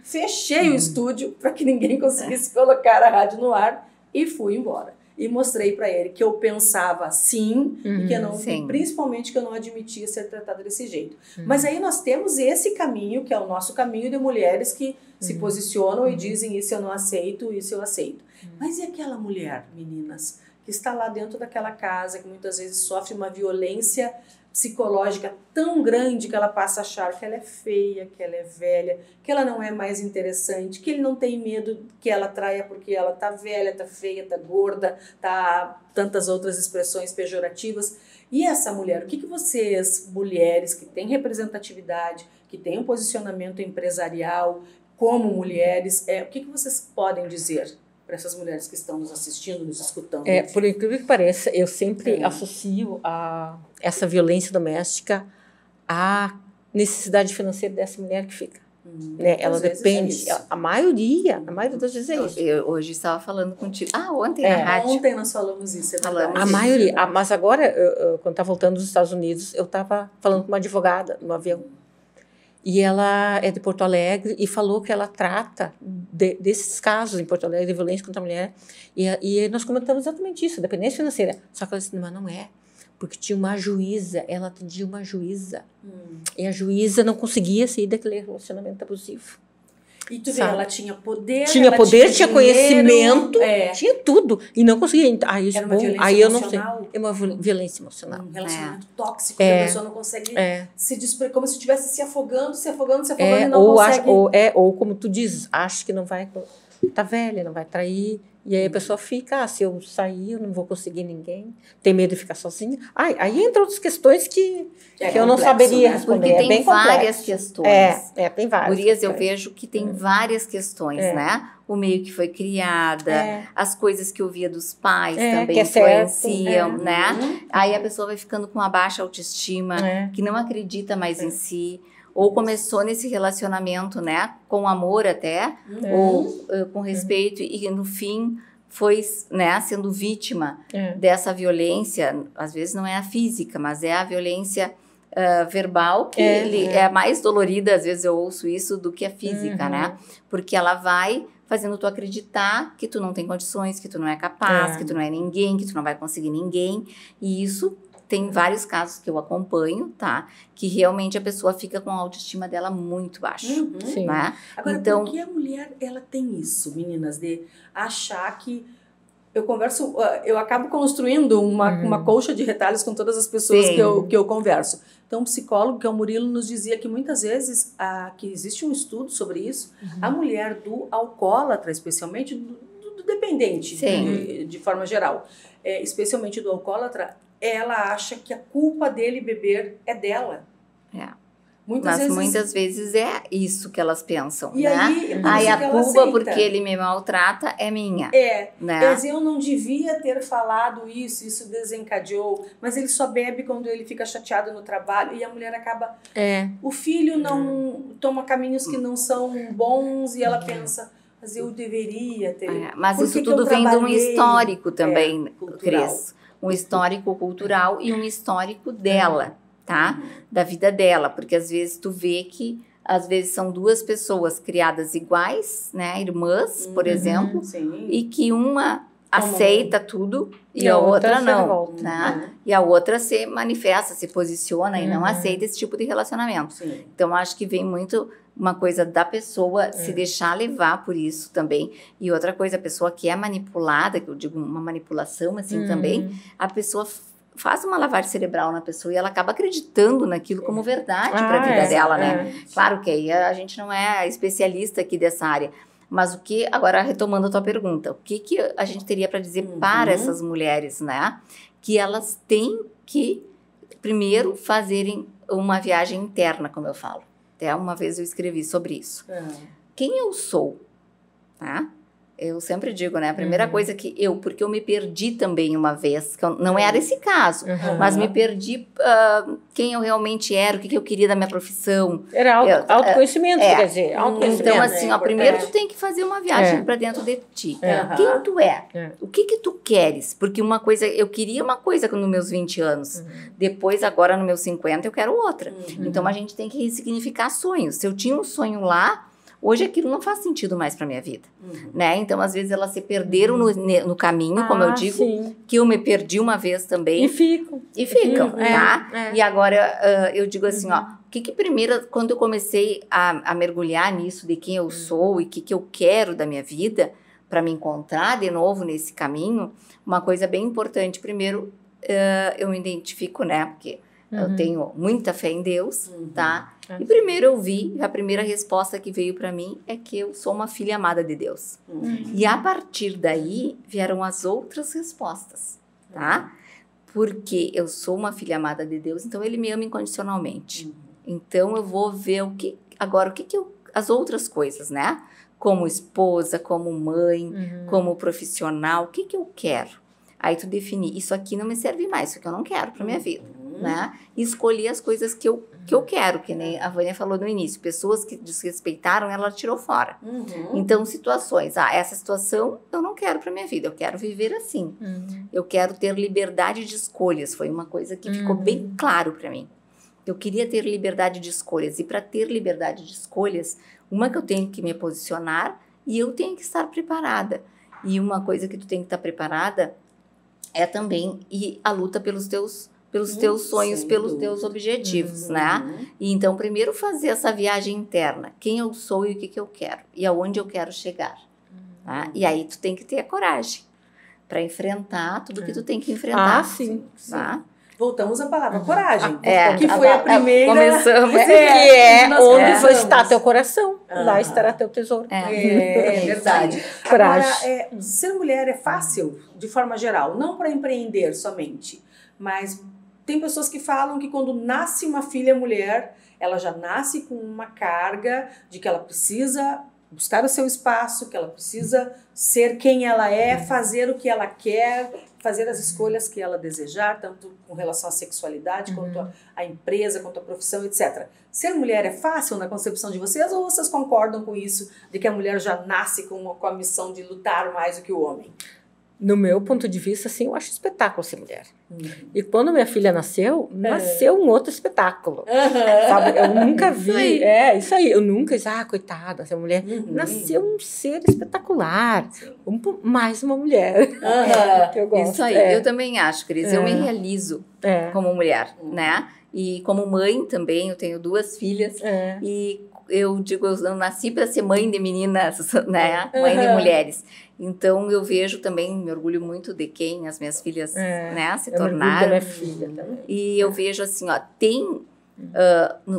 Speaker 1: fechei o estúdio para que ninguém conseguisse colocar a rádio no ar e fui embora. E mostrei para ele que eu pensava assim e que eu não, principalmente que eu não admitia ser tratada desse jeito. Mas aí nós temos esse caminho, que é o nosso caminho de mulheres que se posicionam e dizem isso eu não aceito, isso eu aceito. Mas e aquela mulher, meninas, que está lá dentro daquela casa, que muitas vezes sofre uma violência psicológica tão grande que ela passa a achar que ela é feia, que ela é velha, que ela não é mais interessante, que ele não tem medo que ela traia porque ela tá velha, tá feia, tá gorda, tá tantas outras expressões pejorativas. E essa mulher, o que vocês, mulheres que têm representatividade, que têm um posicionamento empresarial como mulheres, o que vocês podem dizer para essas mulheres que estão nos assistindo, nos escutando?
Speaker 2: Por incrível que pareça, eu sempre associo essa violência doméstica à necessidade financeira dessa mulher que fica. Né? Ela depende, a maioria das vezes é isso.
Speaker 3: Eu hoje estava falando contigo. Ontem na rádio.
Speaker 1: Ontem nós falamos isso.
Speaker 2: A maioria, mas agora, quando estava voltando dos Estados Unidos, eu estava falando com uma advogada no avião. E ela é de Porto Alegre e falou que ela trata desses casos em Porto Alegre de violência contra a mulher. E nós comentamos exatamente isso, dependência financeira. Só que ela disse, mas não é. Porque tinha uma juíza, ela atendia uma juíza. E a juíza não conseguia sair daquele relacionamento abusivo.
Speaker 1: E tu vê, ela tinha poder,
Speaker 2: tinha conhecimento, tinha tudo. E não conseguia.
Speaker 1: Era uma violência
Speaker 2: eu não sei. É uma violência emocional.
Speaker 1: Um relacionamento tóxico, que a pessoa não consegue se desprender, como se estivesse se afogando e não consegue.
Speaker 2: Ou como tu dizes, acha que não vai, tá velha, não vai trair. E aí a pessoa fica, se eu sair, eu não vou conseguir ninguém. Tem medo de ficar sozinha. Aí entram outras questões que eu não saberia responder.
Speaker 3: Porque tem várias questões.
Speaker 2: Tem várias.
Speaker 3: Gurias, eu vejo que tem várias questões, né? O meio que foi criada, as coisas que ouvia dos pais também influenciam, né? Aí a pessoa vai ficando com uma baixa autoestima, que não acredita mais em si. Ou começou nesse relacionamento, né, com amor até, ou com respeito, e no fim foi, né, sendo vítima dessa violência, às vezes não é a física, mas é a violência verbal, que é mais dolorida, às vezes eu ouço isso, do que a física, né, porque ela vai fazendo tu acreditar que tu não tem condições, que tu não é capaz, que tu não é ninguém, que tu não vai conseguir ninguém, e isso... Tem vários casos que eu acompanho, tá? Que realmente a pessoa fica com a autoestima dela muito baixa, né?
Speaker 1: Agora, então, por que a mulher, ela tem isso, meninas? De achar que... Eu acabo construindo uma colcha de retalhos com todas as pessoas que eu converso. Então, um psicólogo, que é o Murilo, nos dizia que muitas vezes, que existe um estudo sobre isso, a mulher do alcoólatra, especialmente do dependente, de forma geral, especialmente do alcoólatra, ela acha que a culpa dele beber é dela.
Speaker 3: Muitas vezes é isso que elas pensam,
Speaker 1: e
Speaker 3: né?
Speaker 1: Aí
Speaker 3: a culpa porque ele me maltrata é minha. Né?
Speaker 1: Mas eu não devia ter falado isso desencadeou, mas ele só bebe quando ele fica chateado no trabalho e a mulher acaba... O filho não toma caminhos que não são bons e ela pensa... Mas eu deveria ter...
Speaker 3: mas isso tudo vem de um histórico também, Cris. Um histórico cultural e um histórico dela, tá? Da vida dela, porque às vezes tu vê que às vezes são duas pessoas criadas iguais, né? Irmãs, por exemplo, e que uma aceita tudo e a outra não, né? E a outra se manifesta, se posiciona e não aceita esse tipo de relacionamento. Então, acho que vem muito uma coisa da pessoa se deixar levar por isso também. E outra coisa, a pessoa que é manipulada, que eu digo uma manipulação assim também, a pessoa faz uma lavagem cerebral na pessoa e ela acaba acreditando naquilo como verdade para a vida dela, né? Claro que aí a gente não é especialista aqui dessa área. Mas o que, agora retomando a tua pergunta, o que a gente teria para dizer para essas mulheres, né? Que elas têm que, primeiro, fazerem uma viagem interna, como eu falo. Até uma vez eu escrevi sobre isso. Quem eu sou? Tá? Eu sempre digo, né? A primeira coisa que porque eu me perdi também uma vez, que não era esse caso, mas me perdi quem eu realmente era, o que eu queria da minha profissão.
Speaker 2: Era autoconhecimento, quer dizer, autoconhecimento.
Speaker 3: Então, assim, primeiro tu tem que fazer uma viagem para dentro de ti. Quem tu é? O que tu queres? Porque eu queria uma coisa nos meus 20 anos. Depois, agora, nos meus 50, eu quero outra. Então, a gente tem que ressignificar sonhos. Se eu tinha um sonho lá, hoje aquilo não faz sentido mais para minha vida, né? Então, às vezes, elas se perderam no caminho, como eu digo, que eu me perdi uma vez também.
Speaker 2: E ficam,
Speaker 3: tá? E agora, eu digo assim, ó, primeiro, quando eu comecei a mergulhar nisso, de quem eu sou e o que eu quero da minha vida, para me encontrar de novo nesse caminho, uma coisa bem importante, primeiro, eu me identifico, né? Porque eu tenho muita fé em Deus, tá? E primeiro a primeira resposta que veio para mim é que eu sou uma filha amada de Deus. E a partir daí vieram as outras respostas, tá? Porque eu sou uma filha amada de Deus, então Ele me ama incondicionalmente. Então eu vou ver as outras coisas, né? Como esposa, como mãe, como profissional, o que eu quero? Aí tu definir, isso aqui não me serve mais, isso aqui eu não quero para minha vida, né? E escolher as coisas que eu quero, que nem a Vânia falou no início, pessoas que desrespeitaram, ela tirou fora. Então, situações, essa situação eu não quero para minha vida, eu quero viver assim. Eu quero ter liberdade de escolhas, foi uma coisa que ficou bem claro para mim. Eu queria ter liberdade de escolhas, e para ter liberdade de escolhas, uma que eu tenho que me posicionar e eu tenho que estar preparada. E uma coisa que tu tem que estar preparada é também a luta pelos teus sonhos, pelos teus objetivos, né? E então, primeiro fazer essa viagem interna. Quem eu sou e o que eu quero. E aonde eu quero chegar. Tá? E aí, tu tem que ter a coragem para enfrentar tudo que tu tem que enfrentar.
Speaker 2: Sim.
Speaker 3: Tá?
Speaker 1: Voltamos à palavra coragem, que foi a primeira.
Speaker 3: Começamos.
Speaker 2: Onde vai estar teu coração, lá estará teu tesouro.
Speaker 1: É verdade.
Speaker 2: Coragem.
Speaker 1: Agora, ser mulher é fácil, de forma geral, não para empreender somente, mas tem pessoas que falam que quando nasce uma filha mulher, ela já nasce com uma carga de que ela precisa buscar o seu espaço, que ela precisa ser quem ela é, fazer o que ela quer, fazer as escolhas que ela desejar, tanto com relação à sexualidade, quanto à empresa, quanto à profissão, etc. Ser mulher é fácil na concepção de vocês, ou vocês concordam com isso, de que a mulher já nasce com a missão de lutar mais do que o homem?
Speaker 2: No meu ponto de vista, sim, eu acho espetáculo ser mulher. E quando minha filha nasceu um outro espetáculo. Sabe? Eu nunca vi. Isso aí. Eu nunca disse, coitada, essa mulher. Nasceu um ser espetacular. Mais uma mulher. Que eu gosto.
Speaker 3: Isso aí. Eu também acho, Cris. Eu me realizo como mulher, né? E como mãe também, eu tenho 2 filhas. E eu digo, eu nasci para ser mãe de meninas, né? Mãe de mulheres. Então, eu vejo também, me orgulho muito de quem as minhas filhas né, se tornaram.
Speaker 2: Minha filha também.
Speaker 3: E eu vejo assim, ó,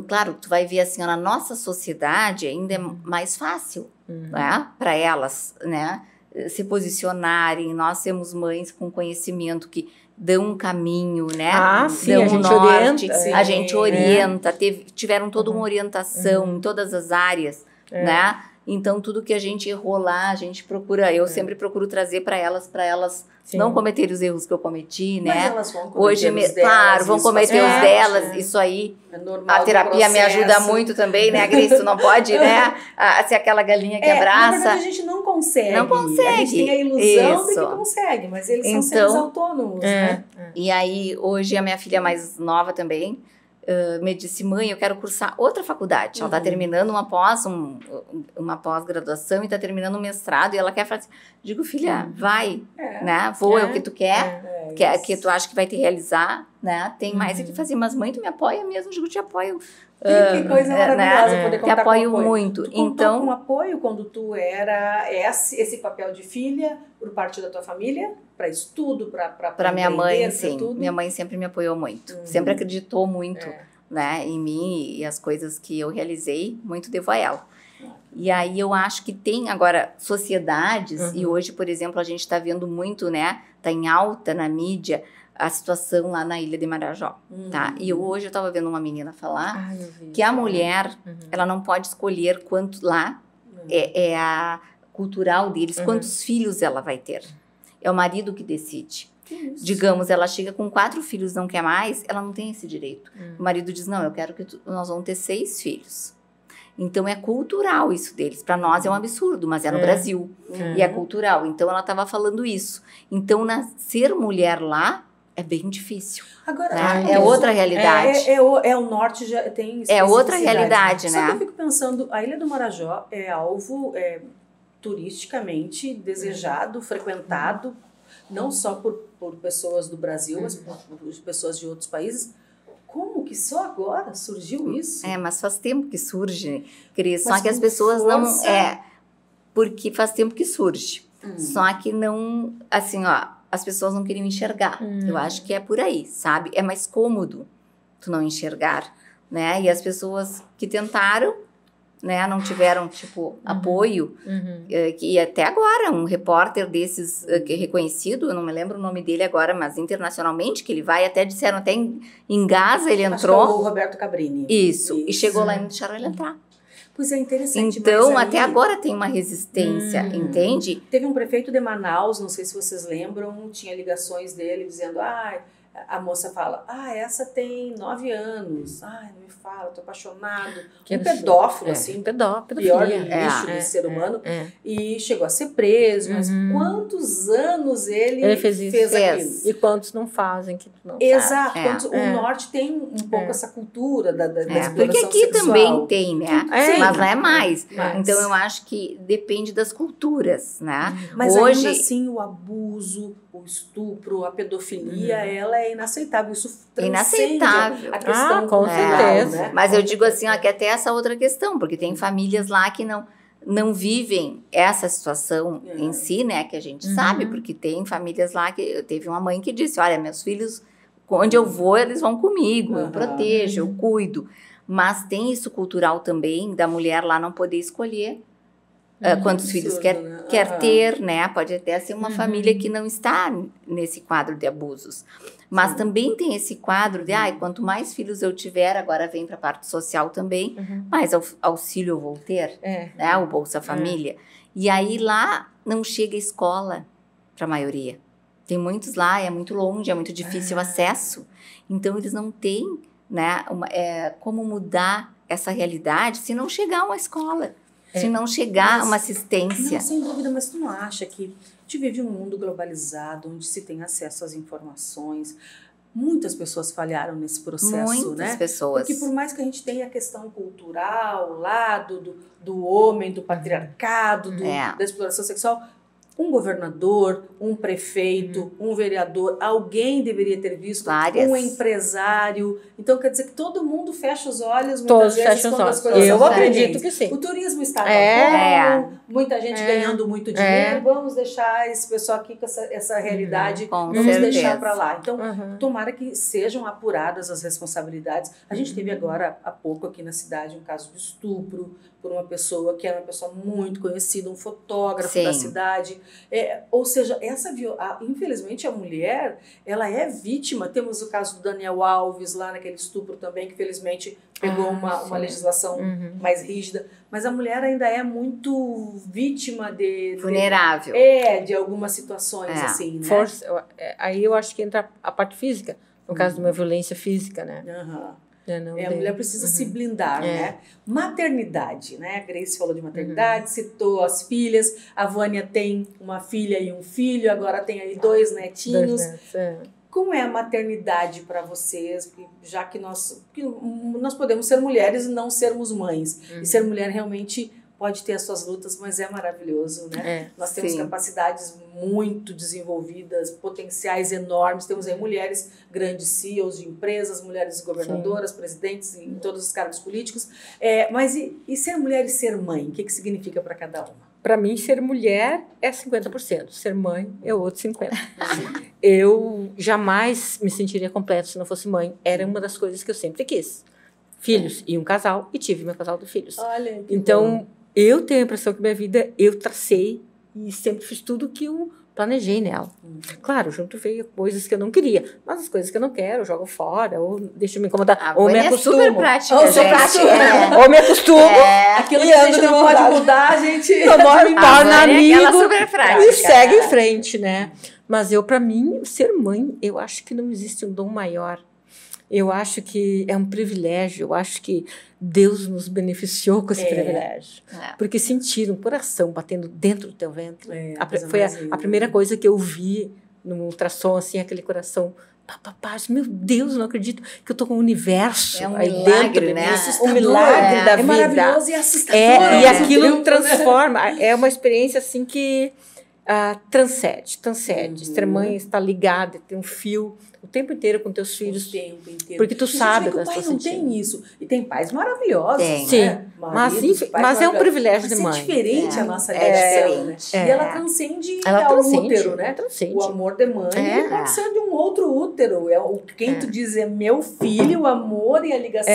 Speaker 3: claro, tu vai ver assim, ó, na nossa sociedade ainda é mais fácil, né? Para elas, né? Se posicionarem. Nós temos mães com conhecimento que dão um caminho, né?
Speaker 2: Sim,
Speaker 3: dão
Speaker 2: a gente
Speaker 3: norte,
Speaker 2: orienta.
Speaker 3: A gente orienta, tiveram toda uma orientação em todas as áreas, né? Então, tudo que a gente errou lá, a gente procura, eu sempre procuro trazer para elas não cometerem os erros que eu cometi, né?
Speaker 1: Mas elas vão cometer
Speaker 3: Hoje,
Speaker 1: os delas,
Speaker 3: claro, vão cometer os delas, isso aí.
Speaker 1: É normal.
Speaker 3: A terapia me ajuda muito também, né, Gris? Tu não pode, né, ser aquela galinha que abraça.
Speaker 1: Na verdade, a gente não consegue.
Speaker 3: Não consegue.
Speaker 1: A gente tem a ilusão de que consegue, mas eles são seres autônomos, né?
Speaker 3: E aí, hoje, a minha filha mais nova também me disse, mãe, eu quero cursar outra faculdade. Ela está terminando uma pós-graduação e está terminando um mestrado, e ela quer fazer. Digo, filha, vai, né? Voa, é o que tu quer, que tu acha que vai te realizar, né? Tem mais o que fazer, mas mãe, tu me apoia mesmo, digo, te apoio.
Speaker 1: Que coisa maravilhosa poder contar
Speaker 3: te apoio
Speaker 1: com apoio.
Speaker 3: muito.
Speaker 1: Tu contou com apoio quando tu era esse papel de filha por parte da tua família? Para estudo, para
Speaker 3: minha mãe, sim. Tudo? Minha mãe sempre me apoiou muito. Sempre acreditou muito, né, em mim e as coisas que eu realizei, muito devo a ela. E aí eu acho que tem agora sociedades, e hoje, por exemplo, a gente está vendo muito, né, tá em alta na mídia, a situação lá na Ilha de Marajó, tá? E hoje eu estava vendo uma menina falar que a mulher, ela não pode escolher quanto lá cultural deles, quantos filhos ela vai ter. É o marido que decide. Digamos, ela chega com 4 filhos, não quer mais, ela não tem esse direito. O marido diz, não, eu quero que nós vamos ter 6 filhos. Então, é cultural isso deles. Para nós é um absurdo, mas é no Brasil. E é cultural. Então, ela estava falando isso. Então, ser mulher lá é bem difícil. Agora, é outra realidade.
Speaker 1: O norte já tem
Speaker 3: é outra realidade,
Speaker 1: né? Só que eu fico pensando, a Ilha do Marajó é alvo turisticamente desejado, frequentado, não só por pessoas do Brasil, mas por pessoas de outros países. Como que só agora surgiu isso?
Speaker 3: Mas faz tempo que surge, Cris. Só que as pessoas não... porque faz tempo que surge. Só que não... Assim, as pessoas não queriam enxergar. Eu acho que é por aí, sabe? É mais cômodo tu não enxergar, né? E as pessoas que tentaram, né, não tiveram, apoio. E até agora, um repórter desses que é reconhecido, eu não me lembro o nome dele agora, mas internacionalmente, que ele vai, até disseram, até em Gaza ele entrou.
Speaker 1: Acho que é o Roberto Cabrini.
Speaker 3: Isso. E chegou lá e não deixaram ele entrar.
Speaker 1: Pois é, interessante.
Speaker 3: Então, até agora tem uma resistência, entende?
Speaker 1: Teve um prefeito de Manaus, não sei se vocês lembram, tinha ligações dele dizendo, a moça fala, essa tem 9 anos, não me fala, tô apaixonado. Um pedófilo, assim, pior lixo de ser humano, e chegou a ser preso, mas quantos anos ele fez aquilo?
Speaker 2: E quantos não fazem, que tu não
Speaker 1: Exato, o norte tem um pouco essa cultura da exploração
Speaker 3: porque aqui
Speaker 1: sexual.
Speaker 3: Também tem, né? Mas não é mais. Então, eu acho que depende das culturas, né?
Speaker 1: Mas hoje, ainda assim, o abuso, o estupro, a pedofilia, ela é inaceitável. Isso transcende a questão.
Speaker 2: Com certeza.
Speaker 1: Né?
Speaker 3: Mas eu digo assim, que até essa outra questão, porque tem famílias lá que não vivem essa situação em si, né? Que a gente sabe, porque tem famílias lá que... Teve uma mãe que disse, olha, meus filhos, onde eu vou, eles vão comigo, eu protejo, eu cuido. Mas tem isso cultural também, da mulher lá não poder escolher quantos filhos quer ter, né? Pode até ser uma família que não está nesse quadro de abusos. Mas também tem esse quadro de, quanto mais filhos eu tiver, agora vem para a parte social também, mais auxílio eu vou ter, né? O Bolsa Família. E aí lá não chega escola para a maioria. Tem muitos lá, é muito longe, é muito difícil o acesso. Então, eles não têm, né, como mudar essa realidade se não chegar uma escola. Se não chegar uma assistência.
Speaker 1: Não, sem dúvida, mas tu não acha que a gente vive um mundo globalizado, onde se tem acesso às informações? Muitas pessoas falharam nesse processo,
Speaker 3: Muitas pessoas.
Speaker 1: Porque por mais que a gente tenha a questão cultural, lá do homem, do patriarcado, da exploração sexual, um governador, um prefeito, um vereador, alguém deveria ter visto, um empresário. Então, quer dizer que todo mundo fecha os olhos, muitas vezes, quando as coisas
Speaker 2: Eu acredito que sim.
Speaker 1: O turismo está bom, muita gente ganhando muito dinheiro, vamos deixar esse pessoal aqui com essa realidade, vamos deixar para lá. Então, tomara que sejam apuradas as responsabilidades. A gente teve agora, há pouco, aqui na cidade, um caso de estupro por uma pessoa que era uma pessoa muito conhecida, um fotógrafo da cidade. Ou seja, infelizmente a mulher, ela é vítima. Temos o caso do Daniel Alves lá naquele estupro também, que felizmente pegou uma legislação mais rígida, mas a mulher ainda é muito vítima
Speaker 3: vulnerável.
Speaker 1: De algumas situações assim, né?
Speaker 2: Aí eu acho que entra a parte física, no caso de uma violência física, né?
Speaker 1: A mulher precisa se blindar, né? Maternidade, né? A Grace falou de maternidade, citou as filhas. A Vânia tem uma filha e um filho, agora tem aí 2 netinhos. Como é a maternidade para vocês? Já que nós podemos ser mulheres e não sermos mães. E ser mulher realmente pode ter as suas lutas, mas é maravilhoso, né? Nós temos capacidades muito desenvolvidas, potenciais enormes. Temos aí mulheres grandes CEOs de empresas, mulheres governadoras, presidentes em todos os cargos políticos. Mas e ser mulher e ser mãe? O que significa para cada uma?
Speaker 2: Para mim, ser mulher é 50%. Ser mãe é outro 50%. Eu jamais me sentiria completa se não fosse mãe. Era uma das coisas que eu sempre quis. Filhos e um casal, e tive meu casal de filhos. Então, eu tenho a impressão que minha vida eu tracei e sempre fiz tudo que eu planejei nela. Claro, junto veio coisas que eu não queria, mas as coisas que eu não quero, eu jogo fora, ou deixo me incomodar, ou me acostumo.
Speaker 3: É super prática,
Speaker 2: ou sou prática, ou me acostumo.
Speaker 1: Aquilo que a gente não pode mudar, a gente
Speaker 2: torna amigo
Speaker 3: super prática,
Speaker 2: e segue em frente, né? Mas para mim, ser mãe, eu acho que não existe um dom maior. Eu acho que é um privilégio, eu acho que Deus nos beneficiou com esse privilégio. Porque sentir um coração batendo dentro do teu ventre, foi a primeira coisa que eu vi no ultrassom, assim, aquele coração, meu Deus, não acredito que eu tô com o universo aí
Speaker 3: milagre,
Speaker 2: dentro,
Speaker 3: né?
Speaker 2: O milagre da vida.
Speaker 1: É maravilhoso e assustador.
Speaker 2: E aquilo transforma, é uma experiência assim que transcende. Ser mãe está ligada, tem um fio o tempo inteiro com teus filhos.
Speaker 1: O tempo inteiro.
Speaker 2: Porque tu sabe
Speaker 1: que o pai não tem isso. E tem pais maravilhosos.
Speaker 2: Sim.
Speaker 1: Né?
Speaker 2: Mas é um privilégio de mãe.
Speaker 1: É diferente a nossa
Speaker 3: diferente.
Speaker 1: E ela transcende ao útero, né? O amor de mãe transcende um outro útero. Quem tu diz é meu filho, o amor e a ligação.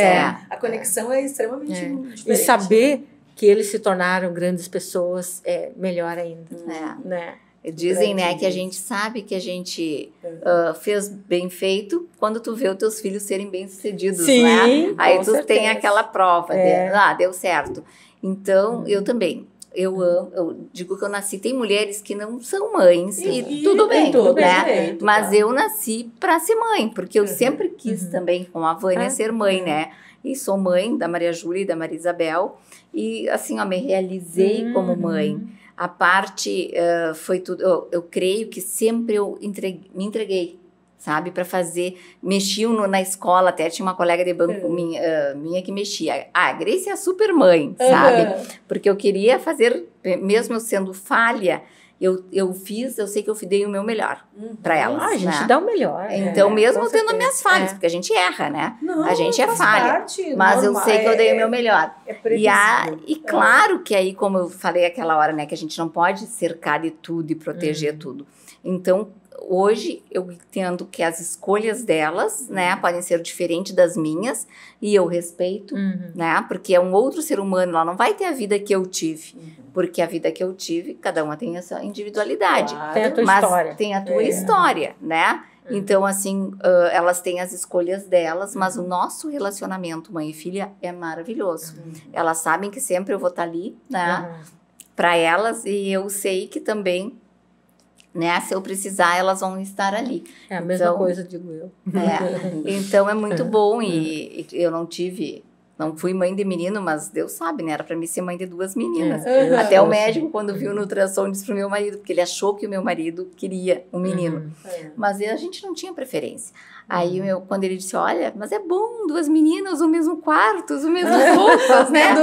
Speaker 1: A conexão é extremamente diferente.
Speaker 2: E saber que eles se tornaram grandes pessoas é melhor ainda. Né?
Speaker 3: Dizem, né, que a gente sabe que a gente fez bem feito quando tu vê os teus filhos serem bem-sucedidos, né? Aí tu tem aquela prova, deu certo. Então, eu também. Eu digo que eu nasci. Tem mulheres que não são mães e tudo bem, né? Mas eu nasci para ser mãe, porque eu sempre quis também, com a Vânia, ser mãe, né? E sou mãe da Maria Júlia e da Maria Isabel. E, assim, me realizei como mãe. A parte foi tudo. Eu creio que sempre eu me entreguei, sabe, para fazer. Mexiam na escola, até tinha uma colega de banco minha que mexia. A Grace é a super mãe, sabe? Porque eu queria fazer, mesmo eu sendo falha, eu sei que eu dei o meu melhor para elas.
Speaker 2: A gente dá o melhor.
Speaker 3: Então, mesmo tendo as minhas falhas, porque a gente erra, né?
Speaker 1: Não,
Speaker 3: a gente é falha. Mas
Speaker 1: normal,
Speaker 3: eu sei que eu dei o meu melhor.
Speaker 1: É
Speaker 3: E claro que aí, como eu falei aquela hora, né, que a gente não pode cercar de tudo e proteger tudo. Então, hoje eu entendo que as escolhas delas, né, podem ser diferentes das minhas e eu respeito, né, porque é um outro ser humano, ela não vai ter a vida que eu tive, porque a vida que eu tive, cada uma tem essa individualidade.
Speaker 2: Claro. Tem a tua história.
Speaker 3: Tem a tua história, né? Então, assim, elas têm as escolhas delas, mas o nosso relacionamento mãe e filha é maravilhoso. Elas sabem que sempre eu vou estar ali, né, para elas, e eu sei que também, né, se eu precisar, elas vão estar ali.
Speaker 2: É a mesma coisa, digo eu.
Speaker 3: Então, é muito bom, e eu não fui mãe de menino, mas Deus sabe, né? Era para mim ser mãe de 2 meninas. Até o médico, quando viu no ultrassom, disse pro meu marido, porque ele achou que o meu marido queria um menino. Mas a gente não tinha preferência. Aí, quando ele disse, olha, mas é bom, 2 meninas, o mesmo quarto, os mesmos roupas, né?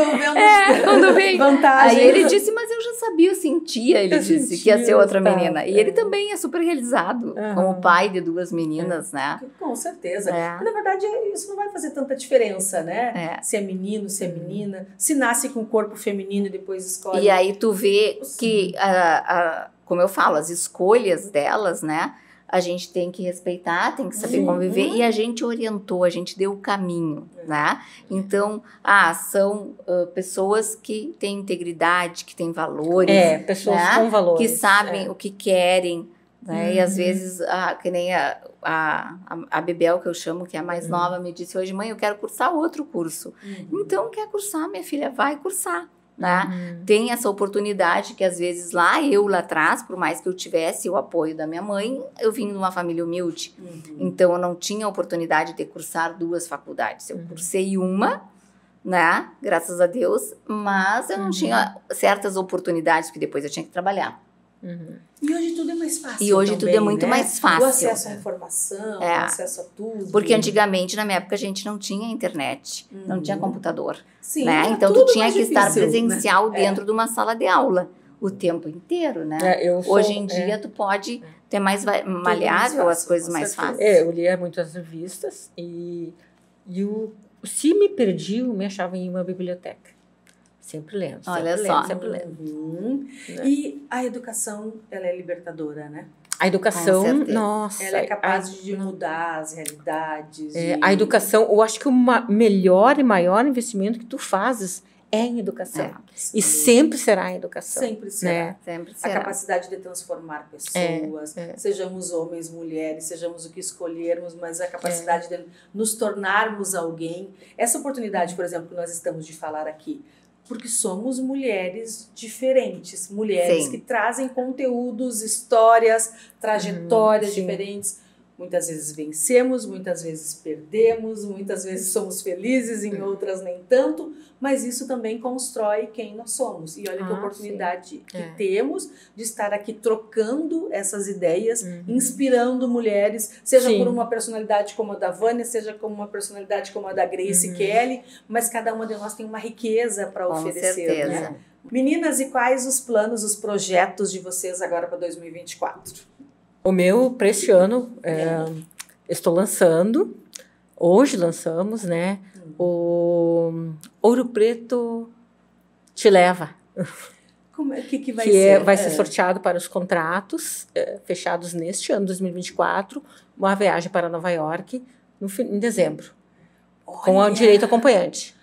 Speaker 3: Quando vem.
Speaker 1: Vantagem.
Speaker 3: Aí ele disse, mas eu já sabia, eu sentia, ele disse, que ia ser outra menina. E ele também é super realizado, como pai de 2 meninas, né?
Speaker 1: Com certeza. Mas, na verdade, isso não vai fazer tanta diferença, né? Se é menino, se é menina, se nasce com corpo feminino e depois escolhe.
Speaker 3: E aí tu vê que, como eu falo, as escolhas delas, né? A gente tem que respeitar, tem que saber conviver, e a gente orientou, a gente deu o caminho, né? Então, são pessoas que têm integridade, que têm valores.
Speaker 2: Pessoas
Speaker 3: né?
Speaker 2: com valores.
Speaker 3: Que sabem o que querem, né? E às vezes, que nem a Bebel, que eu chamo, que é a mais nova, me disse hoje, mãe, eu quero cursar outro curso. Então, quer cursar, minha filha? Vai cursar. Né? Tem essa oportunidade que às vezes lá atrás, por mais que eu tivesse o apoio da minha mãe, eu vim de uma família humilde, então eu não tinha oportunidade de cursar 2 faculdades, eu cursei uma, né, graças a Deus, mas eu não tinha certas oportunidades que depois eu tinha que trabalhar.
Speaker 1: E hoje tudo é mais fácil.
Speaker 3: E hoje
Speaker 1: também,
Speaker 3: tudo é muito mais fácil.
Speaker 1: O acesso à informação, o acesso a tudo.
Speaker 3: Porque antigamente, na minha época, a gente não tinha internet, não tinha computador.
Speaker 1: Sim,
Speaker 3: né? Então, tu tinha que estar presencial dentro de uma sala de aula o tempo inteiro, né? Hoje em dia, tu pode ter mais maleável, as coisas mais fáceis.
Speaker 2: Eu lia muitas revistas e se me perdi, eu me achava em uma biblioteca. Sempre lendo.
Speaker 3: Olha só.
Speaker 2: Sempre lendo.
Speaker 1: E a educação, ela é libertadora, né?
Speaker 2: A educação, nossa.
Speaker 1: Ela é capaz de mudar as realidades.
Speaker 2: A educação, eu acho que o melhor e maior investimento que tu fazes é em educação. E sempre será em educação.
Speaker 1: Sempre será.
Speaker 2: Né?
Speaker 3: Sempre
Speaker 1: A
Speaker 3: será.
Speaker 1: capacidade de transformar pessoas, sejamos homens, mulheres, sejamos o que escolhermos, mas a capacidade de nos tornarmos alguém. Essa oportunidade, por exemplo, que nós estamos de falar aqui, porque somos mulheres diferentes, mulheres que trazem conteúdos, histórias, trajetórias diferentes. Muitas vezes vencemos, muitas vezes perdemos, muitas vezes somos felizes, em outras nem tanto, mas isso também constrói quem nós somos. E olha que oportunidade que temos de estar aqui trocando essas ideias, inspirando mulheres, seja por uma personalidade como a da Vânia, seja como uma personalidade como a da Grace Kelly, mas cada uma de nós tem uma riqueza para oferecer.
Speaker 3: Certeza.
Speaker 1: Né? Meninas, e quais os planos, os projetos de vocês agora para 2024?
Speaker 2: O meu, para este ano, estou lançando, hoje lançamos, né? O Ouro Preto Te Leva.
Speaker 1: Como é que vai ser?
Speaker 2: Vai ser sorteado para os contratos fechados neste ano, 2024, uma viagem para Nova York em dezembro, com o direito acompanhante.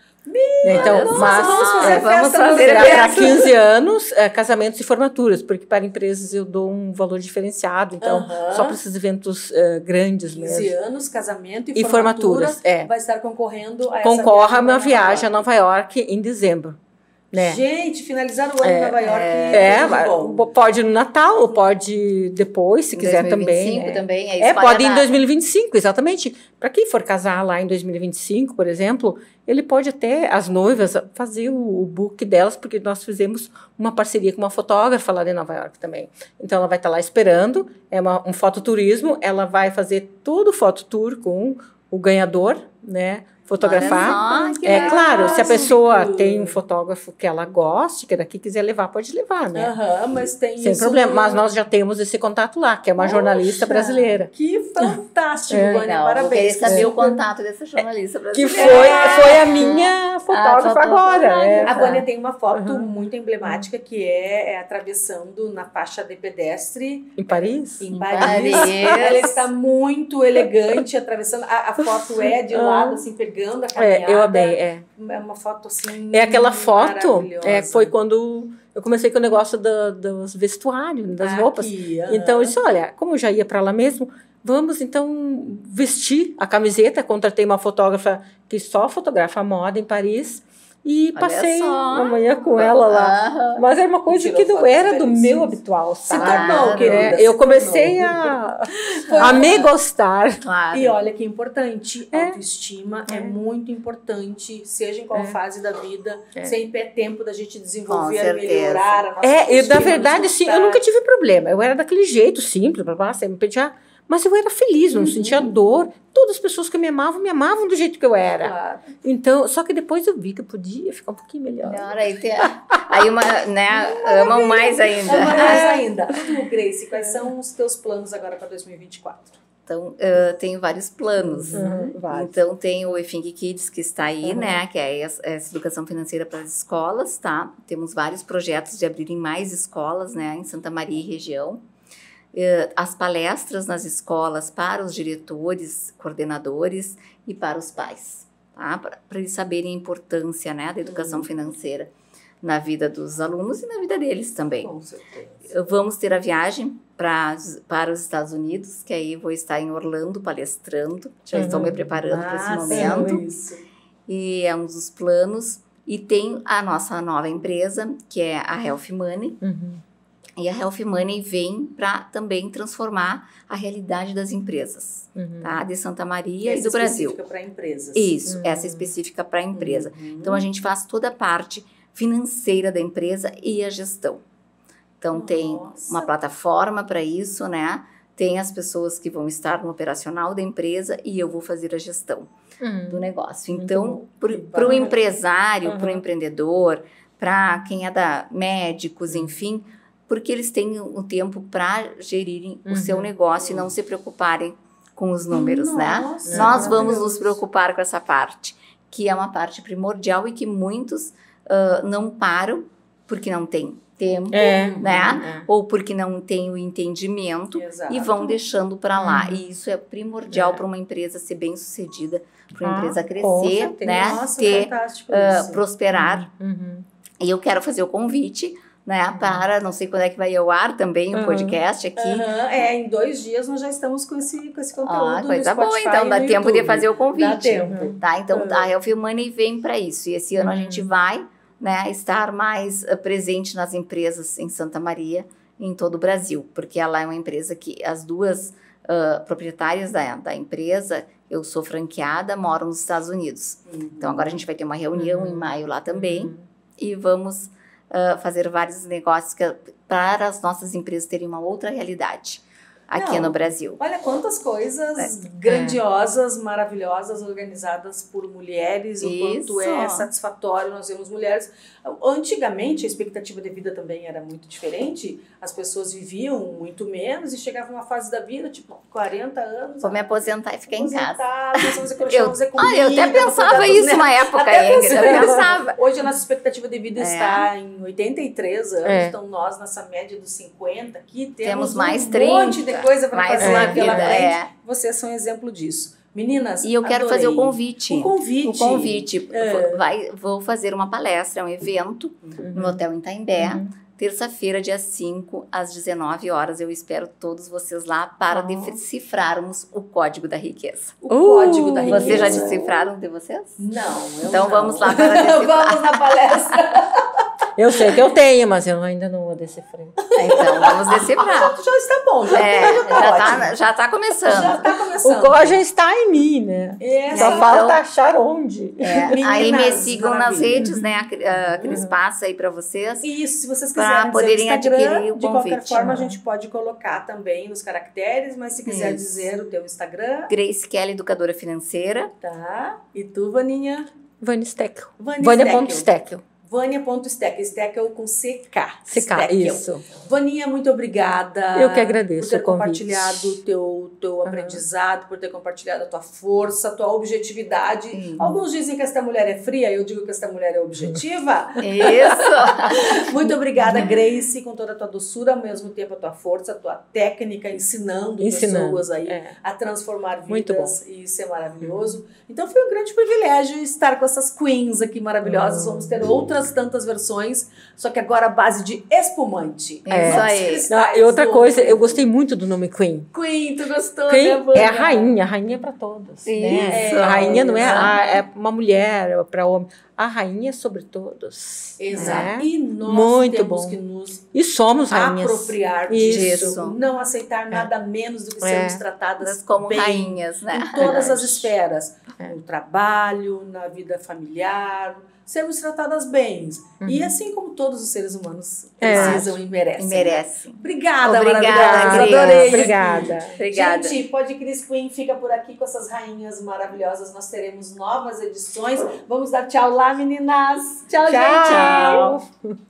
Speaker 2: Então,
Speaker 3: vamos fazer
Speaker 2: para 15 anos, casamentos e formaturas, porque para empresas eu dou um valor diferenciado, então só para esses eventos grandes
Speaker 1: 15
Speaker 2: mesmo.
Speaker 1: 15 anos, casamento e formaturas, vai estar concorrendo a
Speaker 2: Concorre a uma viagem a Nova York em dezembro. Né?
Speaker 1: Gente, finalizar o ano em Nova York
Speaker 2: pode no Natal, ou pode depois, se quiser também.
Speaker 3: 2025 também.
Speaker 2: Pode ir em 2025, exatamente. Para quem for casar lá em 2025, por exemplo, ele pode até, as noivas, fazer o book delas, porque nós fizemos uma parceria com uma fotógrafa lá de Nova York também. Então, ela vai estar lá esperando, um fototurismo, ela vai fazer todo o fototour com o ganhador, né? Fotografar. Claro, se a pessoa tem um fotógrafo que ela goste, que daqui quiser levar, pode levar, né?
Speaker 1: Mas tem
Speaker 2: sem problema. Mas nós já temos esse contato lá, que é uma jornalista brasileira.
Speaker 1: Que fantástico, Vânia, parabéns.
Speaker 3: Eu queria saber o contato dessa jornalista brasileira.
Speaker 2: Que foi a minha fotógrafa agora.
Speaker 1: A Vânia tem uma foto muito emblemática que é atravessando na faixa de pedestre.
Speaker 2: Em Paris?
Speaker 1: Em Paris. Ela está muito elegante atravessando. A foto é de lado, assim, pegando a caminhada.
Speaker 2: Eu amei,
Speaker 1: É uma foto assim.
Speaker 2: Aquela foto foi quando eu comecei com o negócio dos vestuários, das roupas. Então eu disse, olha, como eu já ia para lá mesmo, vamos então vestir a camiseta. Contratei uma fotógrafa que só fotografa a moda em Paris. E passei uma manhã com ela lá. Mas era uma coisa que não era do meu habitual, sabe?
Speaker 1: Se tornou, querida.
Speaker 2: Eu comecei a me gostar.
Speaker 3: Claro.
Speaker 1: E olha que importante, autoestima é muito importante, seja em qual fase da vida, sempre é tempo da gente desenvolver, melhorar a nossa autoestima.
Speaker 2: E na verdade, sim, eu nunca tive problema. Eu era daquele jeito simples, sempre me pedia. Mas eu era feliz, não sentia dor. Todas as pessoas que me amavam do jeito que eu era.
Speaker 1: Claro.
Speaker 2: Então, só que depois eu vi que eu podia ficar um pouquinho melhor.
Speaker 3: Aí amam mais ainda.
Speaker 1: Amam mais ainda. Tu, Grace, quais são os teus planos agora para 2024?
Speaker 3: Então, tenho vários planos. Então, tem o eFink Kids, que está aí, né? Que é essa educação financeira para as escolas, tá? Temos vários projetos de abrirem mais escolas, né? Em Santa Maria e região. As palestras nas escolas para os diretores, coordenadores e para os pais, tá? Para eles saberem a importância, né, da educação financeira na vida dos alunos e na vida deles também.
Speaker 1: Com certeza.
Speaker 3: Vamos ter a viagem para os Estados Unidos, que aí vou estar em Orlando palestrando, já estou me preparando para esse momento.
Speaker 1: Isso.
Speaker 3: E é um dos planos. E tem a nossa nova empresa, que é a Health Money. E a Health Money vem para também transformar a realidade das empresas, tá? De Santa Maria e do Brasil.
Speaker 1: Essa específica para empresas.
Speaker 3: Isso, essa específica para a empresa. Então, a gente faz toda a parte financeira da empresa e a gestão. Então, tem uma plataforma para isso, né? Tem as pessoas que vão estar no operacional da empresa e eu vou fazer a gestão do negócio. Então, para o empresário, para o empreendedor, para quem é da médicos, enfim, porque eles têm o tempo para gerirem o seu negócio e não se preocuparem com os números, né? Nós vamos nos preocupar com essa parte, que é uma parte primordial e que muitos não param porque não tem tempo, né? Ou porque não tem o entendimento e vão deixando para lá. E isso é primordial para uma empresa ser bem sucedida, para uma empresa crescer, né?
Speaker 1: Nossa,
Speaker 3: ter,
Speaker 1: prosperar.
Speaker 3: E eu quero fazer o convite, né? Para, não sei quando é que vai ao ar também o podcast aqui.
Speaker 1: Em 2 dias nós já estamos com esse conteúdo.
Speaker 3: Coisa boa, então dá tempo de fazer o convite.
Speaker 1: Dá tempo.
Speaker 3: Tá? Então a Healthy Money vem para isso. E esse ano a gente vai, né, estar mais presente nas empresas em Santa Maria, em todo o Brasil, porque ela é uma empresa que as duas proprietárias da empresa, eu sou franqueada, moro nos Estados Unidos. Então agora a gente vai ter uma reunião em maio lá também e vamos fazer vários negócios para as nossas empresas terem uma outra realidade aqui no Brasil.
Speaker 1: Olha quantas coisas grandiosas, maravilhosas, organizadas por mulheres, o quanto é satisfatório nós vemos mulheres. Antigamente, a expectativa de vida também era muito diferente, as pessoas viviam muito menos e chegavam uma fase da vida, tipo 40 anos.
Speaker 3: Vou me aposentar e ficar em casa.
Speaker 1: Eu
Speaker 3: até pensava isso uma época, Ingrid. Eu pensava.
Speaker 1: Hoje a nossa expectativa de vida está em 83 anos, então nós nessa média dos 50 aqui temos
Speaker 3: mais
Speaker 1: um
Speaker 3: 30.
Speaker 1: monte de coisa para fazer
Speaker 3: na
Speaker 1: pela
Speaker 3: vida,
Speaker 1: frente. Vocês são exemplo disso. Meninas,
Speaker 3: e eu quero fazer o convite.
Speaker 1: O convite.
Speaker 3: Vou fazer uma palestra, um evento no Hotel Itaimbé, terça-feira, dia 5, às 19 horas. Eu espero todos vocês lá para decifrarmos o Código da Riqueza.
Speaker 1: O Código da Riqueza.
Speaker 3: Vocês já decifraram de vocês?
Speaker 1: Não,
Speaker 3: então vamos lá para decifrar.
Speaker 1: Vamos na palestra.
Speaker 2: Eu sei que eu tenho, mas eu ainda não vou decifrar.
Speaker 3: Então, vamos decifrar.
Speaker 1: Já está bom,
Speaker 3: já está começando.
Speaker 1: Já está começando.
Speaker 2: O código já está em mim, né? Só falta achar onde.
Speaker 3: Aí me sigam nas redes, né? A Cris passa aí para vocês.
Speaker 1: Isso, se vocês quiserem
Speaker 3: para poderem adquirir o convite.
Speaker 1: De qualquer forma, a gente pode colocar também nos caracteres, mas se quiser dizer o teu Instagram.
Speaker 3: Grace Kelly, educadora financeira.
Speaker 1: Tá. E tu, Vaninha?
Speaker 2: Vânia Steckel. Vânia.Steckel.
Speaker 1: Vânia.Steckel, Steckel com CK.
Speaker 2: CK, isso.
Speaker 1: Vaninha, muito obrigada.
Speaker 2: Eu que agradeço
Speaker 1: por ter compartilhado o teu aprendizado, por ter compartilhado a tua força, a tua objetividade. Alguns dizem que esta mulher é fria, eu digo que esta mulher é objetiva.
Speaker 3: Isso!
Speaker 1: Muito obrigada, Grace, com toda a tua doçura, ao mesmo tempo a tua força, a tua técnica, ensinando pessoas aí a transformar vidas. E isso é maravilhoso. Então foi um grande privilégio estar com essas queens aqui maravilhosas. Vamos ter outras tantas versões, só que agora a base de espumante.
Speaker 3: Isso aí.
Speaker 2: E outra coisa, eu gostei muito do nome Queen.
Speaker 1: Queen, tu gostou,
Speaker 2: Queen
Speaker 1: né,
Speaker 2: é a rainha é para todos. Né? A rainha não é uma mulher, é para homem. A rainha é sobre todos.
Speaker 1: Exato.
Speaker 2: Né?
Speaker 1: E nós temos que nos
Speaker 2: somos rainhas.
Speaker 1: Apropriar disso. Não aceitar nada menos do que sermos tratadas
Speaker 3: como
Speaker 1: bem,
Speaker 3: rainhas, né?
Speaker 1: Em todas as esferas. No trabalho, na vida familiar, sermos tratadas bem. E assim como todos os seres humanos precisam e merecem. Obrigada, maravilhosa. Adorei.
Speaker 2: Obrigada.
Speaker 1: Gente, Pod Cris Queen fica por aqui com essas rainhas maravilhosas. Nós teremos novas edições. Vamos dar tchau lá, meninas. Tchau, gente.